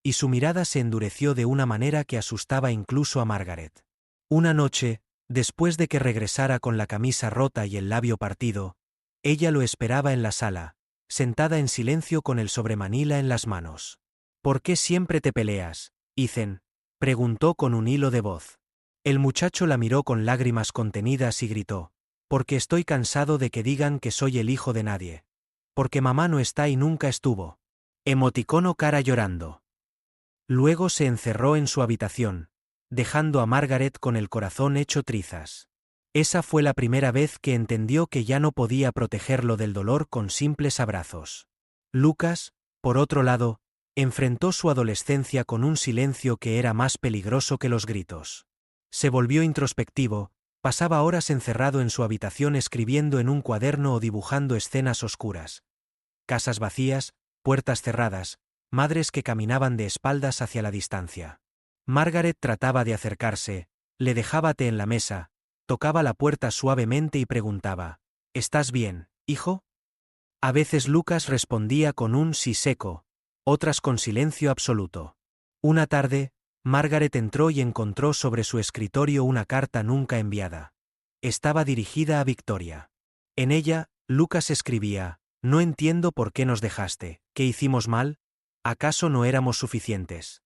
Y su mirada se endureció de una manera que asustaba incluso a Margaret. Una noche, después de que regresara con la camisa rota y el labio partido, ella lo esperaba en la sala, sentada en silencio con el sobremanila en las manos. ¿Por qué siempre te peleas, Ethan?, preguntó con un hilo de voz. El muchacho la miró con lágrimas contenidas y gritó: porque estoy cansado de que digan que soy el hijo de nadie. Porque mamá no está y nunca estuvo. Emoticono cara llorando. Luego se encerró en su habitación, dejando a Margaret con el corazón hecho trizas. Esa fue la primera vez que entendió que ya no podía protegerlo del dolor con simples abrazos. Lucas, por otro lado, enfrentó su adolescencia con un silencio que era más peligroso que los gritos. Se volvió introspectivo, pasaba horas encerrado en su habitación escribiendo en un cuaderno o dibujando escenas oscuras. Casas vacías, puertas cerradas, madres que caminaban de espaldas hacia la distancia. Margaret trataba de acercarse, le dejaba té en la mesa, tocaba la puerta suavemente y preguntaba: ¿estás bien, hijo? A veces Lucas respondía con un sí seco, otras con silencio absoluto. Una tarde, Margaret entró y encontró sobre su escritorio una carta nunca enviada. Estaba dirigida a Victoria. En ella, Lucas escribía: no entiendo por qué nos dejaste, ¿qué hicimos mal? ¿Acaso no éramos suficientes?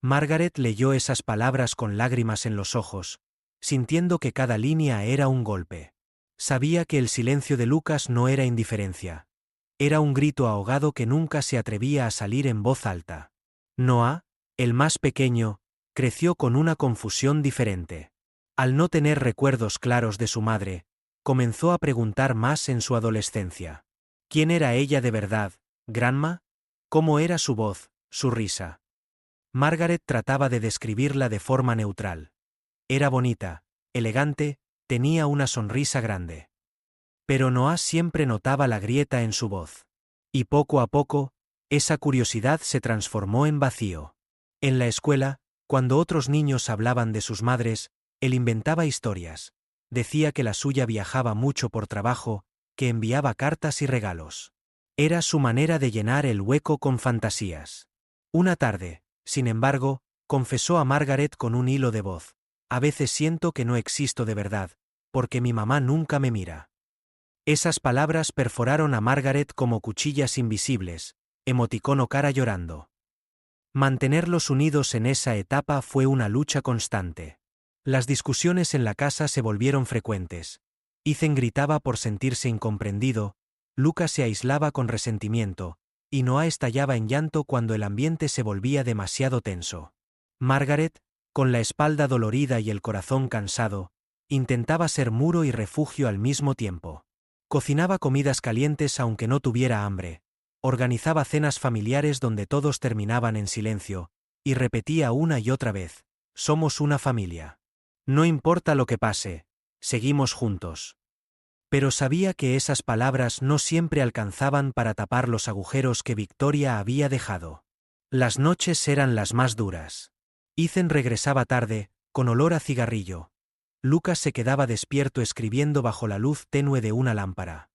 Margaret leyó esas palabras con lágrimas en los ojos, sintiendo que cada línea era un golpe. Sabía que el silencio de Lucas no era indiferencia. Era un grito ahogado que nunca se atrevía a salir en voz alta. Noah, el más pequeño, creció con una confusión diferente. Al no tener recuerdos claros de su madre, comenzó a preguntar más en su adolescencia. ¿Quién era ella de verdad, Grandma? ¿Cómo era su voz, su risa? Margaret trataba de describirla de forma neutral. Era bonita, elegante, tenía una sonrisa grande. Pero Noah siempre notaba la grieta en su voz. Y poco a poco, esa curiosidad se transformó en vacío. En la escuela, cuando otros niños hablaban de sus madres, él inventaba historias. Decía que la suya viajaba mucho por trabajo, que enviaba cartas y regalos. Era su manera de llenar el hueco con fantasías. Una tarde, sin embargo, confesó a Margaret con un hilo de voz: a veces siento que no existo de verdad, porque mi mamá nunca me mira. Esas palabras perforaron a Margaret como cuchillas invisibles, emoticono cara llorando. Mantenerlos unidos en esa etapa fue una lucha constante. Las discusiones en la casa se volvieron frecuentes. Ethan gritaba por sentirse incomprendido, Lucas se aislaba con resentimiento, y Noah estallaba en llanto cuando el ambiente se volvía demasiado tenso. Margaret, con la espalda dolorida y el corazón cansado, intentaba ser muro y refugio al mismo tiempo. Cocinaba comidas calientes aunque no tuviera hambre, organizaba cenas familiares donde todos terminaban en silencio, y repetía una y otra vez: somos una familia. No importa lo que pase, seguimos juntos. Pero sabía que esas palabras no siempre alcanzaban para tapar los agujeros que Victoria había dejado. Las noches eran las más duras. Ethan regresaba tarde, con olor a cigarrillo. Lucas se quedaba despierto escribiendo bajo la luz tenue de una lámpara.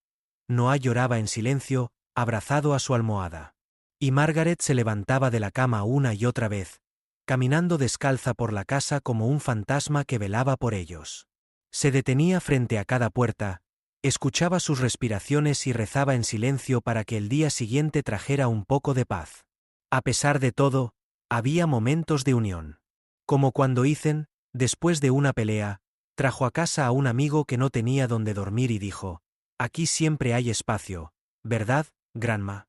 Noah lloraba en silencio, abrazado a su almohada. Y Margaret se levantaba de la cama una y otra vez, caminando descalza por la casa como un fantasma que velaba por ellos. Se detenía frente a cada puerta, escuchaba sus respiraciones y rezaba en silencio para que el día siguiente trajera un poco de paz. A pesar de todo, había momentos de unión. Como cuando Ethan, después de una pelea, trajo a casa a un amigo que no tenía donde dormir y dijo: aquí siempre hay espacio, ¿verdad, Grandma?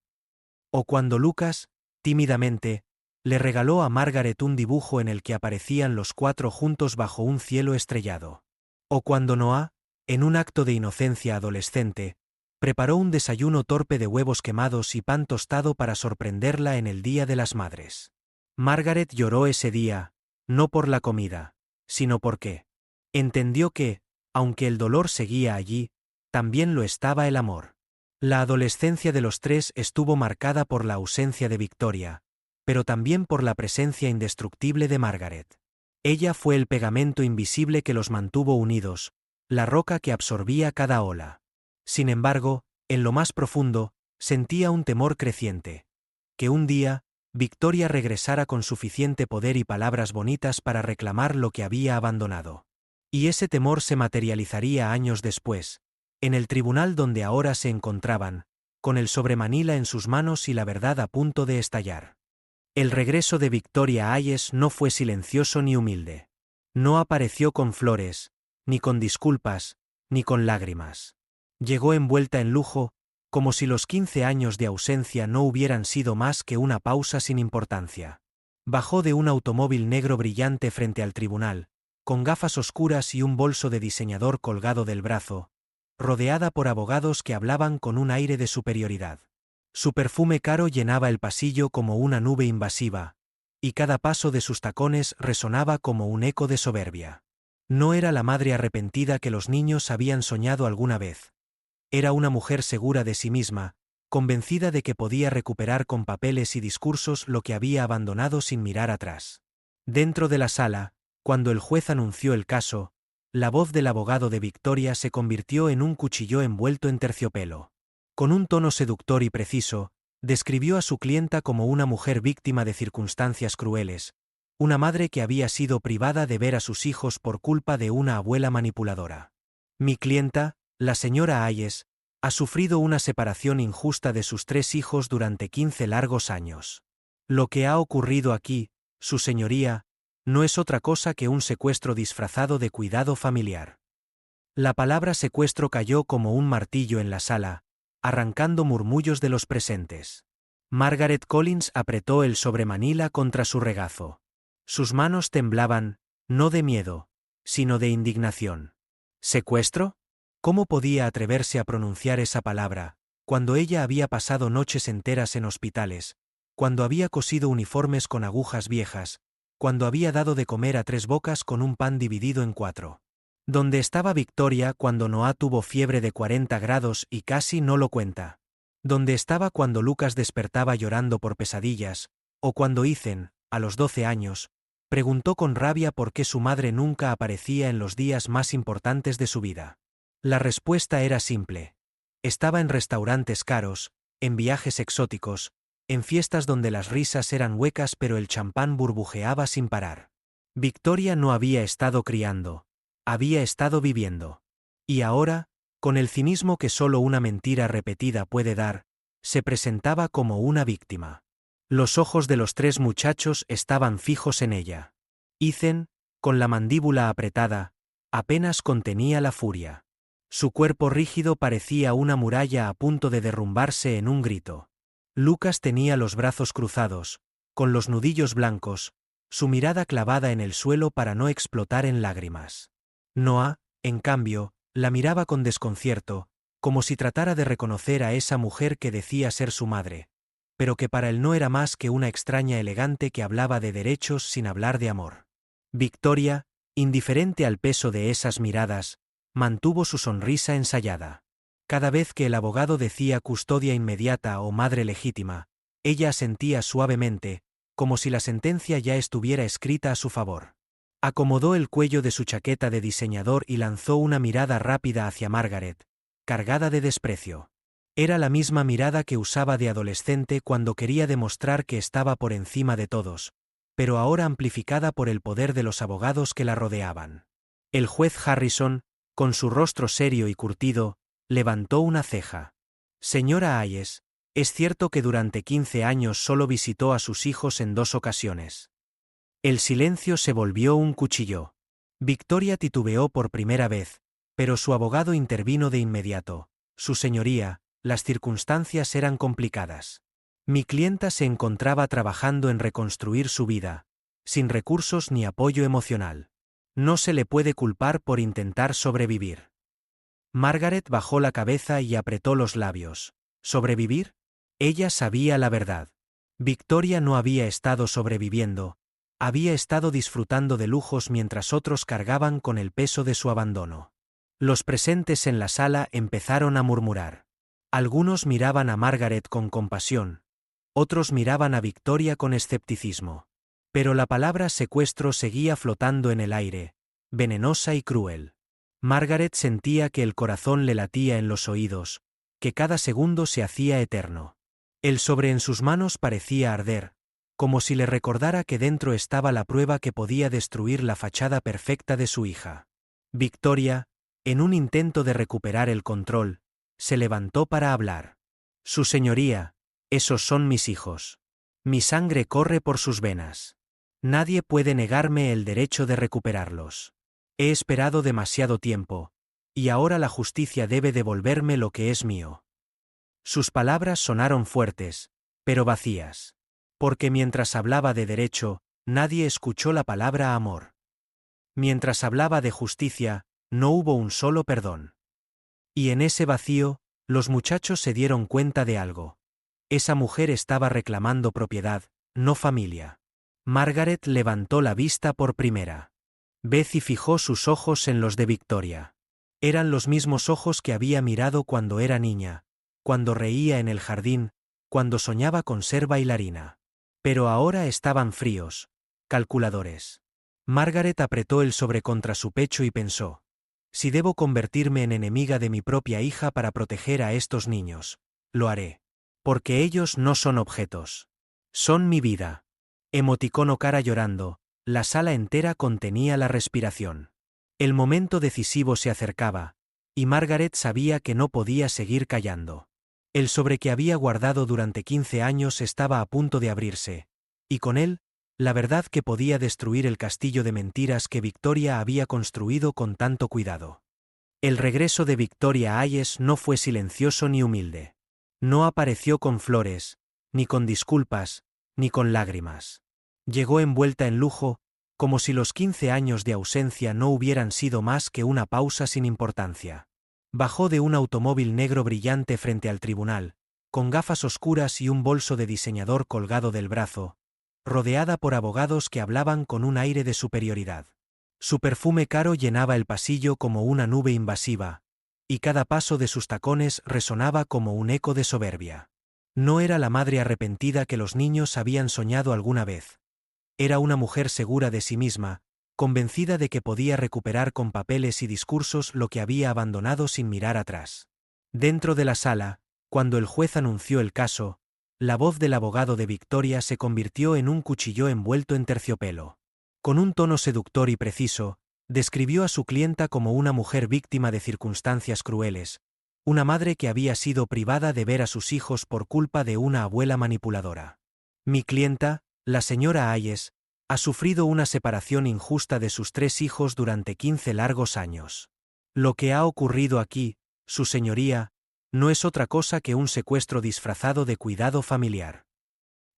O cuando Lucas, tímidamente, le regaló a Margaret un dibujo en el que aparecían los cuatro juntos bajo un cielo estrellado. O cuando Noah, en un acto de inocencia adolescente, Preparó un desayuno torpe de huevos quemados y pan tostado para sorprenderla en el Día de las Madres. Margaret lloró ese día, no por la comida, sino porque entendió que, aunque el dolor seguía allí, también lo estaba el amor. La adolescencia de los tres estuvo marcada por la ausencia de Victoria, pero también por la presencia indestructible de Margaret. Ella fue el pegamento invisible que los mantuvo unidos, la roca que absorbía cada ola. Sin embargo, en lo más profundo, sentía un temor creciente. Que un día, Victoria regresara con suficiente poder y palabras bonitas para reclamar lo que había abandonado. Y ese temor se materializaría años después, en el tribunal donde ahora se encontraban, con el sobre Manila en sus manos y la verdad a punto de estallar. El regreso de Victoria Hayes no fue silencioso ni humilde. No apareció con flores, ni con disculpas, ni con lágrimas. Llegó envuelta en lujo, como si los 15 años de ausencia no hubieran sido más que una pausa sin importancia. Bajó de un automóvil negro brillante frente al tribunal, con gafas oscuras y un bolso de diseñador colgado del brazo, rodeada por abogados que hablaban con un aire de superioridad. Su perfume caro llenaba el pasillo como una nube invasiva, y cada paso de sus tacones resonaba como un eco de soberbia. No era la madre arrepentida que los niños habían soñado alguna vez. Era una mujer segura de sí misma, convencida de que podía recuperar con papeles y discursos lo que había abandonado sin mirar atrás. Dentro de la sala, cuando el juez anunció el caso, la voz del abogado de Victoria se convirtió en un cuchillo envuelto en terciopelo. Con un tono seductor y preciso, describió a su clienta como una mujer víctima de circunstancias crueles, una madre que había sido privada de ver a sus hijos por culpa de una abuela manipuladora. Mi clienta, la señora Hayes, ha sufrido una separación injusta de sus 3 hijos durante 15 largos años. Lo que ha ocurrido aquí, su señoría, no es otra cosa que un secuestro disfrazado de cuidado familiar. La palabra secuestro cayó como un martillo en la sala, arrancando murmullos de los presentes. Margaret Collins apretó el sobre Manila contra su regazo. Sus manos temblaban, no de miedo, sino de indignación. ¿Secuestro? ¿Cómo podía atreverse a pronunciar esa palabra, cuando ella había pasado noches enteras en hospitales, cuando había cosido uniformes con agujas viejas, cuando había dado de comer a 3 bocas con un pan dividido en 4? ¿Dónde estaba Victoria cuando Noah tuvo fiebre de 40 grados y casi no lo cuenta? ¿Dónde estaba cuando Lucas despertaba llorando por pesadillas, o cuando Ethan, a los 12 años, preguntó con rabia por qué su madre nunca aparecía en los días más importantes de su vida? La respuesta era simple. Estaba en restaurantes caros, en viajes exóticos, en fiestas donde las risas eran huecas pero el champán burbujeaba sin parar. Victoria no había estado criando, había estado viviendo. Y ahora, con el cinismo que solo una mentira repetida puede dar, se presentaba como una víctima. Los ojos de los 3 muchachos estaban fijos en ella. Ethan, con la mandíbula apretada, apenas contenía la furia. Su cuerpo rígido parecía una muralla a punto de derrumbarse en un grito. Lucas tenía los brazos cruzados, con los nudillos blancos, su mirada clavada en el suelo para no explotar en lágrimas. Noah, en cambio, la miraba con desconcierto, como si tratara de reconocer a esa mujer que decía ser su madre, pero que para él no era más que una extraña elegante que hablaba de derechos sin hablar de amor. Victoria, indiferente al peso de esas miradas, mantuvo su sonrisa ensayada. Cada vez que el abogado decía custodia inmediata o madre legítima, ella asentía suavemente, como si la sentencia ya estuviera escrita a su favor. Acomodó el cuello de su chaqueta de diseñador y lanzó una mirada rápida hacia Margaret, cargada de desprecio. Era la misma mirada que usaba de adolescente cuando quería demostrar que estaba por encima de todos, pero ahora amplificada por el poder de los abogados que la rodeaban. El juez Harrison, con su rostro serio y curtido, levantó una ceja. Señora Hayes, es cierto que durante 15 años solo visitó a sus hijos en 2 ocasiones. El silencio se volvió un cuchillo. Victoria titubeó por primera vez, pero su abogado intervino de inmediato. Su señoría, las circunstancias eran complicadas. Mi clienta se encontraba trabajando en reconstruir su vida, sin recursos ni apoyo emocional. No se le puede culpar por intentar sobrevivir. Margaret bajó la cabeza y apretó los labios. ¿Sobrevivir? Ella sabía la verdad. Victoria no había estado sobreviviendo, había estado disfrutando de lujos mientras otros cargaban con el peso de su abandono. Los presentes en la sala empezaron a murmurar. Algunos miraban a Margaret con compasión, otros miraban a Victoria con escepticismo. Pero la palabra secuestro seguía flotando en el aire, venenosa y cruel. Margaret sentía que el corazón le latía en los oídos, que cada segundo se hacía eterno. El sobre en sus manos parecía arder, como si le recordara que dentro estaba la prueba que podía destruir la fachada perfecta de su hija. Victoria, en un intento de recuperar el control, se levantó para hablar. Su señoría, esos son mis hijos. Mi sangre corre por sus venas. Nadie puede negarme el derecho de recuperarlos. He esperado demasiado tiempo, y ahora la justicia debe devolverme lo que es mío. Sus palabras sonaron fuertes, pero vacías. Porque mientras hablaba de derecho, nadie escuchó la palabra amor. Mientras hablaba de justicia, no hubo un solo perdón. Y en ese vacío, los muchachos se dieron cuenta de algo. Esa mujer estaba reclamando propiedad, no familia. Margaret levantó la vista por primera vez y fijó sus ojos en los de Victoria. Eran los mismos ojos que había mirado cuando era niña, cuando reía en el jardín, cuando soñaba con ser bailarina. Pero ahora estaban fríos, calculadores. Margaret apretó el sobre contra su pecho y pensó: si debo convertirme en enemiga de mi propia hija para proteger a estos niños, lo haré. Porque ellos no son objetos. Son mi vida. Emoticono cara llorando, la sala entera contenía la respiración. El momento decisivo se acercaba, y Margaret sabía que no podía seguir callando. El sobre que había guardado durante 15 años estaba a punto de abrirse, y con él, la verdad que podía destruir el castillo de mentiras que Victoria había construido con tanto cuidado. El regreso de Victoria Hayes no fue silencioso ni humilde. No apareció con flores, ni con disculpas, ni con lágrimas. Llegó envuelta en lujo, como si los 15 años de ausencia no hubieran sido más que una pausa sin importancia. Bajó de un automóvil negro brillante frente al tribunal, con gafas oscuras y un bolso de diseñador colgado del brazo, rodeada por abogados que hablaban con un aire de superioridad. Su perfume caro llenaba el pasillo como una nube invasiva, y cada paso de sus tacones resonaba como un eco de soberbia. No era la madre arrepentida que los niños habían soñado alguna vez. Era una mujer segura de sí misma, convencida de que podía recuperar con papeles y discursos lo que había abandonado sin mirar atrás. Dentro de la sala, cuando el juez anunció el caso, la voz del abogado de Victoria se convirtió en un cuchillo envuelto en terciopelo. Con un tono seductor y preciso, describió a su clienta como una mujer víctima de circunstancias crueles, una madre que había sido privada de ver a sus hijos por culpa de una abuela manipuladora. Mi clienta, la señora Hayes, ha sufrido una separación injusta de sus 3 hijos durante 15 largos años. Lo que ha ocurrido aquí, su señoría, no es otra cosa que un secuestro disfrazado de cuidado familiar.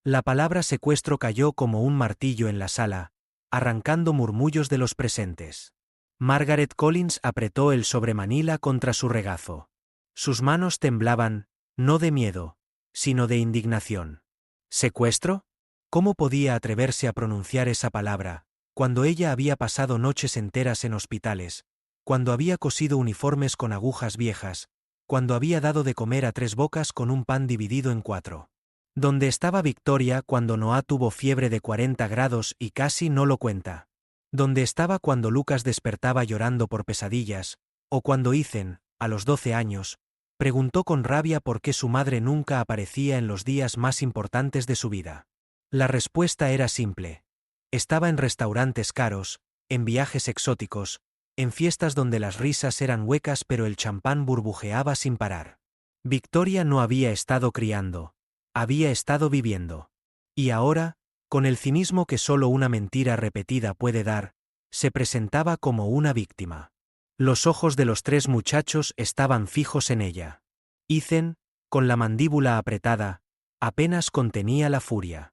La palabra secuestro cayó como un martillo en la sala, arrancando murmullos de los presentes. Margaret Collins apretó el sobre Manila contra su regazo. Sus manos temblaban, no de miedo, sino de indignación. ¿Secuestro? ¿Cómo podía atreverse a pronunciar esa palabra, cuando ella había pasado noches enteras en hospitales, cuando había cosido uniformes con agujas viejas, cuando había dado de comer a 3 bocas con un pan dividido en 4? ¿Dónde estaba Victoria cuando Noah tuvo fiebre de 40 grados y casi no lo cuenta? ¿Dónde estaba cuando Lucas despertaba llorando por pesadillas, o cuando Ethan, a los 12 años, preguntó con rabia por qué su madre nunca aparecía en los días más importantes de su vida? La respuesta era simple. Estaba en restaurantes caros, en viajes exóticos, en fiestas donde las risas eran huecas pero el champán burbujeaba sin parar. Victoria no había estado criando, había estado viviendo. Y ahora, con el cinismo que solo una mentira repetida puede dar, se presentaba como una víctima. Los ojos de los 3 muchachos estaban fijos en ella. Ethan, con la mandíbula apretada, apenas contenía la furia.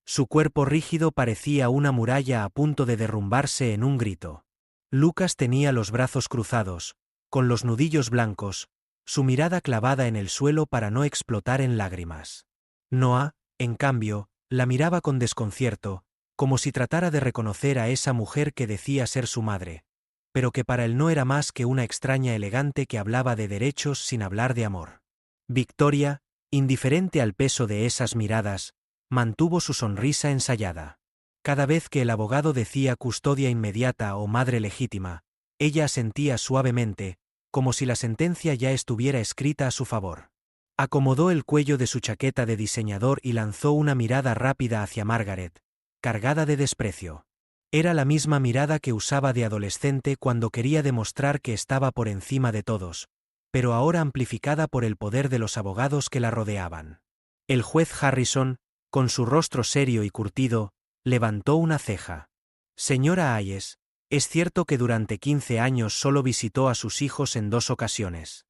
Su cuerpo rígido parecía una muralla a punto de derrumbarse en un grito. Lucas tenía los brazos cruzados, con los nudillos blancos, su mirada clavada en el suelo para no explotar en lágrimas. Noah, en cambio, la miraba con desconcierto, como si tratara de reconocer a esa mujer que decía ser su madre, pero que para él no era más que una extraña elegante que hablaba de derechos sin hablar de amor. Victoria, indiferente al peso de esas miradas, mantuvo su sonrisa ensayada. Cada vez que el abogado decía custodia inmediata o madre legítima, ella asentía suavemente, como si la sentencia ya estuviera escrita a su favor. Acomodó el cuello de su chaqueta de diseñador y lanzó una mirada rápida hacia Margaret, cargada de desprecio. Era la misma mirada que usaba de adolescente cuando quería demostrar que estaba por encima de todos, pero ahora amplificada por el poder de los abogados que la rodeaban. El juez Harrison, con su rostro serio y curtido, levantó una ceja. Señora Hayes, es cierto que durante 15 años solo visitó a sus hijos en 2 ocasiones.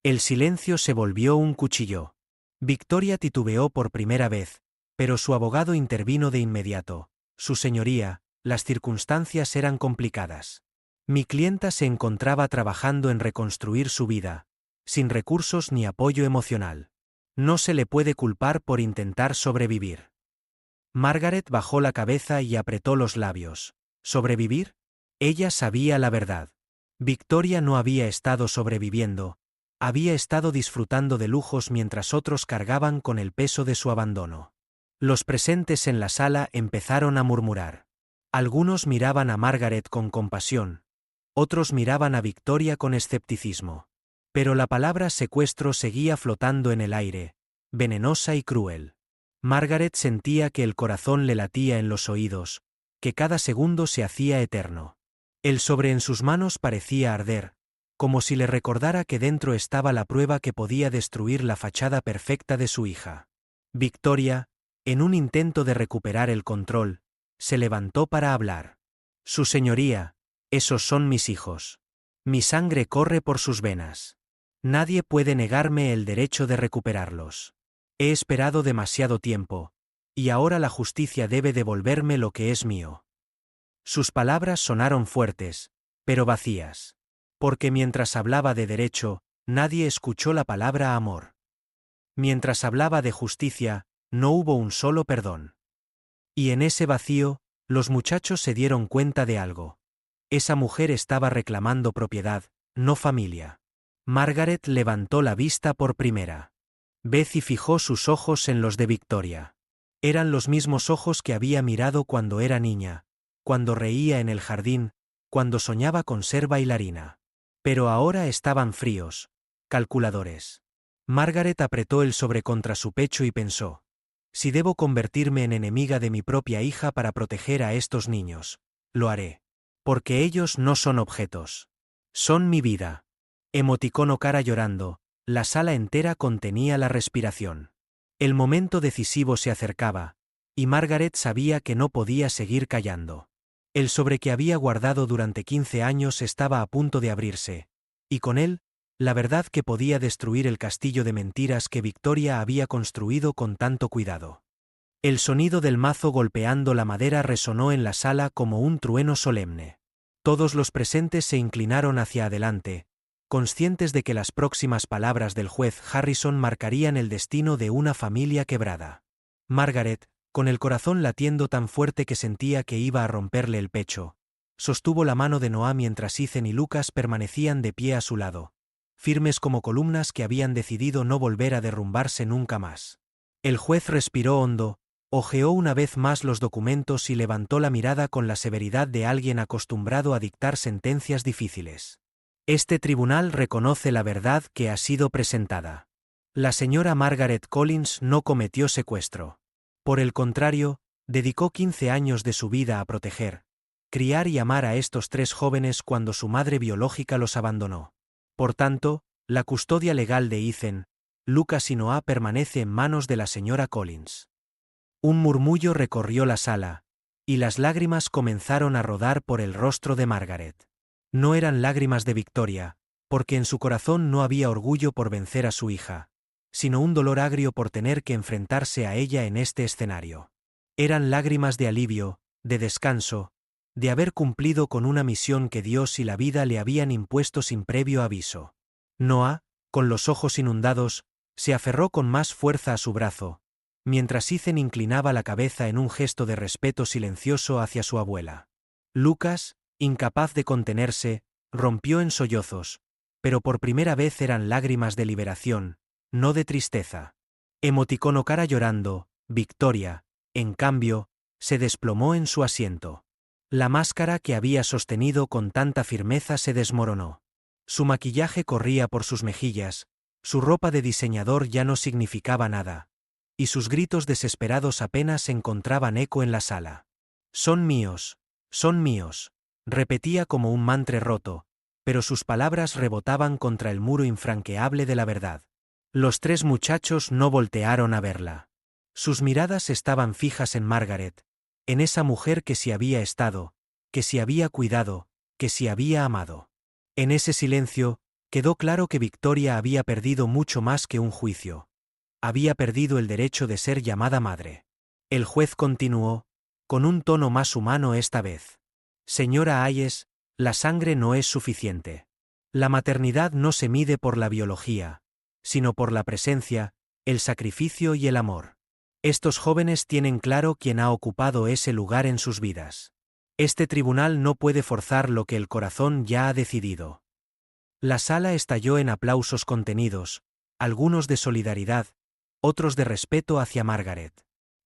El silencio se volvió un cuchillo. Victoria titubeó por primera vez, pero su abogado intervino de inmediato. Su señoría, las circunstancias eran complicadas. Mi clienta se encontraba trabajando en reconstruir su vida, sin recursos ni apoyo emocional. No se le puede culpar por intentar sobrevivir. Margaret bajó la cabeza y apretó los labios. ¿Sobrevivir? Ella sabía la verdad. Victoria no había estado sobreviviendo, había estado disfrutando de lujos mientras otros cargaban con el peso de su abandono. Los presentes en la sala empezaron a murmurar. Algunos miraban a Margaret con compasión, otros miraban a Victoria con escepticismo. Pero la palabra secuestro seguía flotando en el aire, venenosa y cruel. Margaret sentía que el corazón le latía en los oídos, que cada segundo se hacía eterno. El sobre en sus manos parecía arder, como si le recordara que dentro estaba la prueba que podía destruir la fachada perfecta de su hija. Victoria, en un intento de recuperar el control, se levantó para hablar. Su señoría, esos son mis hijos. Mi sangre corre por sus venas. Nadie puede negarme el derecho de recuperarlos. He esperado demasiado tiempo, y ahora la justicia debe devolverme lo que es mío. Sus palabras sonaron fuertes, pero vacías. Porque mientras hablaba de derecho, nadie escuchó la palabra amor. Mientras hablaba de justicia, no hubo un solo perdón. Y en ese vacío, los muchachos se dieron cuenta de algo. Esa mujer estaba reclamando propiedad, no familia. Margaret levantó la vista por primera. Betsy fijó sus ojos en los de Victoria. Eran los mismos ojos que había mirado cuando era niña, cuando reía en el jardín, cuando soñaba con ser bailarina. Pero ahora estaban fríos, calculadores. Margaret apretó el sobre contra su pecho y pensó: si debo convertirme en enemiga de mi propia hija para proteger a estos niños, lo haré. Porque ellos no son objetos. Son mi vida. Emoticono cara llorando, la sala entera contenía la respiración. El momento decisivo se acercaba, y Margaret sabía que no podía seguir callando. El sobre que había guardado durante 15 años estaba a punto de abrirse, y con él, la verdad que podía destruir el castillo de mentiras que Victoria había construido con tanto cuidado. El sonido del mazo golpeando la madera resonó en la sala como un trueno solemne. Todos los presentes se inclinaron hacia adelante, conscientes de que las próximas palabras del juez Harrison marcarían el destino de una familia quebrada. Margaret, con el corazón latiendo tan fuerte que sentía que iba a romperle el pecho, sostuvo la mano de Noah mientras Ethan y Lucas permanecían de pie a su lado, firmes como columnas que habían decidido no volver a derrumbarse nunca más. El juez respiró hondo, hojeó una vez más los documentos y levantó la mirada con la severidad de alguien acostumbrado a dictar sentencias difíciles. Este tribunal reconoce la verdad que ha sido presentada. La señora Margaret Collins no cometió secuestro. Por el contrario, dedicó 15 años de su vida a proteger, criar y amar a estos 3 jóvenes cuando su madre biológica los abandonó. Por tanto, la custodia legal de Ethan, Lucas y Noah permanece en manos de la señora Collins. Un murmullo recorrió la sala, y las lágrimas comenzaron a rodar por el rostro de Margaret. No eran lágrimas de Victoria, porque en su corazón no había orgullo por vencer a su hija, sino un dolor agrio por tener que enfrentarse a ella en este escenario. Eran lágrimas de alivio, de descanso, de haber cumplido con una misión que Dios y la vida le habían impuesto sin previo aviso. Noah, con los ojos inundados, se aferró con más fuerza a su brazo, mientras Ethan inclinaba la cabeza en un gesto de respeto silencioso hacia su abuela. Lucas, incapaz de contenerse, rompió en sollozos, pero por primera vez eran lágrimas de liberación, no de tristeza. Emoticono cara llorando, Victoria, en cambio, se desplomó en su asiento. La máscara que había sostenido con tanta firmeza se desmoronó. Su maquillaje corría por sus mejillas, su ropa de diseñador ya no significaba nada, y sus gritos desesperados apenas encontraban eco en la sala. Son míos, repetía como un mantra roto, pero sus palabras rebotaban contra el muro infranqueable de la verdad. Los tres muchachos no voltearon a verla. Sus miradas estaban fijas en Margaret, en esa mujer que sí había estado, que sí había cuidado, que sí había amado. En ese silencio, quedó claro que Victoria había perdido mucho más que un juicio. Había perdido el derecho de ser llamada madre. El juez continuó, con un tono más humano esta vez. Señora Hayes, la sangre no es suficiente. La maternidad no se mide por la biología, sino por la presencia, el sacrificio y el amor. Estos jóvenes tienen claro quién ha ocupado ese lugar en sus vidas. Este tribunal no puede forzar lo que el corazón ya ha decidido. La sala estalló en aplausos contenidos, algunos de solidaridad, otros de respeto hacia Margaret.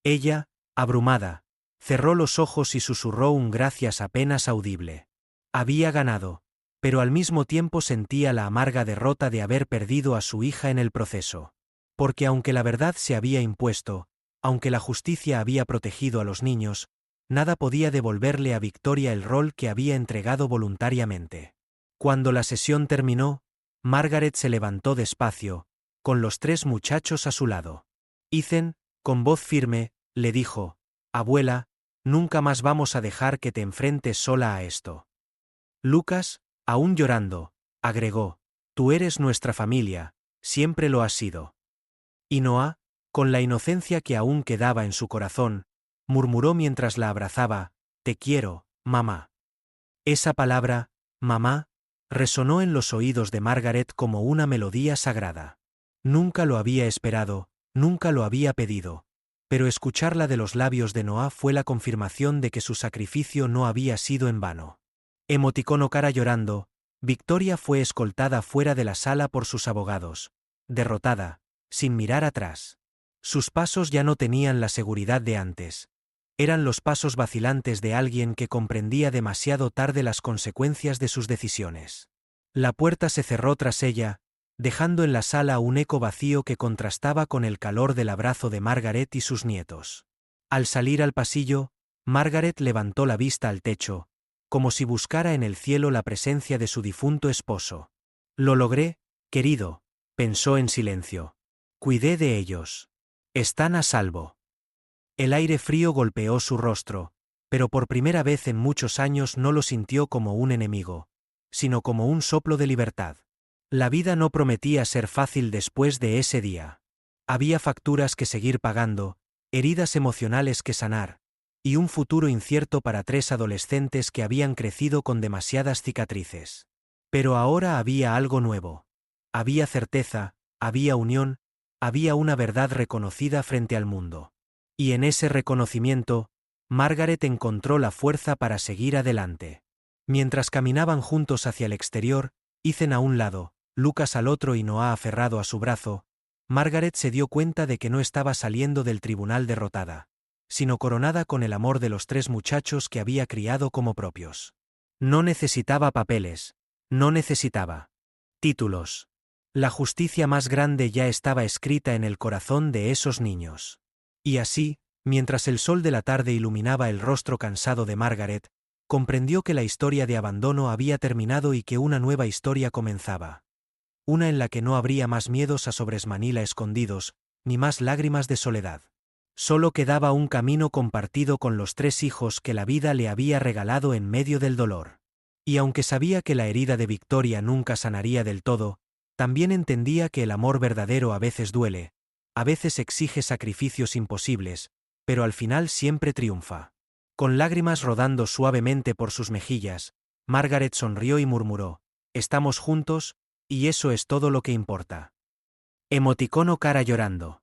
Ella, abrumada, cerró los ojos y susurró un gracias apenas audible. Había ganado, pero al mismo tiempo sentía la amarga derrota de haber perdido a su hija en el proceso. Porque aunque la verdad se había impuesto, aunque la justicia había protegido a los niños, nada podía devolverle a Victoria el rol que había entregado voluntariamente. Cuando la sesión terminó, Margaret se levantó despacio, con los tres muchachos a su lado. Ethan, con voz firme, le dijo: «Abuela, nunca más vamos a dejar que te enfrentes sola a esto». Lucas, aún llorando, agregó: «Tú eres nuestra familia, siempre lo has sido». Y Noah, con la inocencia que aún quedaba en su corazón, murmuró mientras la abrazaba: «Te quiero, mamá». Esa palabra, mamá, resonó en los oídos de Margaret como una melodía sagrada. Nunca lo había esperado, nunca lo había pedido, pero escucharla de los labios de Noah fue la confirmación de que su sacrificio no había sido en vano. Emoticono cara llorando, Victoria fue escoltada fuera de la sala por sus abogados, derrotada, sin mirar atrás. Sus pasos ya no tenían la seguridad de antes. Eran los pasos vacilantes de alguien que comprendía demasiado tarde las consecuencias de sus decisiones. La puerta se cerró tras ella, dejando en la sala un eco vacío que contrastaba con el calor del abrazo de Margaret y sus nietos. Al salir al pasillo, Margaret levantó la vista al techo, como si buscara en el cielo la presencia de su difunto esposo. «Lo logré, querido», pensó en silencio. «Cuidé de ellos. Están a salvo». El aire frío golpeó su rostro, pero por primera vez en muchos años no lo sintió como un enemigo, sino como un soplo de libertad. La vida no prometía ser fácil después de ese día. Había facturas que seguir pagando, heridas emocionales que sanar, y un futuro incierto para tres adolescentes que habían crecido con demasiadas cicatrices. Pero ahora había algo nuevo. Había certeza, había unión, había una verdad reconocida frente al mundo. Y en ese reconocimiento, Margaret encontró la fuerza para seguir adelante. Mientras caminaban juntos hacia el exterior, Ethan a un lado, Lucas al otro y Noah aferrado a su brazo, Margaret se dio cuenta de que no estaba saliendo del tribunal derrotada, sino coronada con el amor de los tres muchachos que había criado como propios. No necesitaba papeles, no necesitaba títulos. La justicia más grande ya estaba escrita en el corazón de esos niños. Y así, mientras el sol de la tarde iluminaba el rostro cansado de Margaret, comprendió que la historia de abandono había terminado y que una nueva historia comenzaba. Una en la que no habría más miedos a sobresmanila escondidos, ni más lágrimas de soledad. Solo quedaba un camino compartido con los tres hijos que la vida le había regalado en medio del dolor. Y aunque sabía que la herida de Victoria nunca sanaría del todo, también entendía que el amor verdadero a veces duele, a veces exige sacrificios imposibles, pero al final siempre triunfa. Con lágrimas rodando suavemente por sus mejillas, Margaret sonrió y murmuró: «Estamos juntos, y eso es todo lo que importa». Emoticono cara llorando.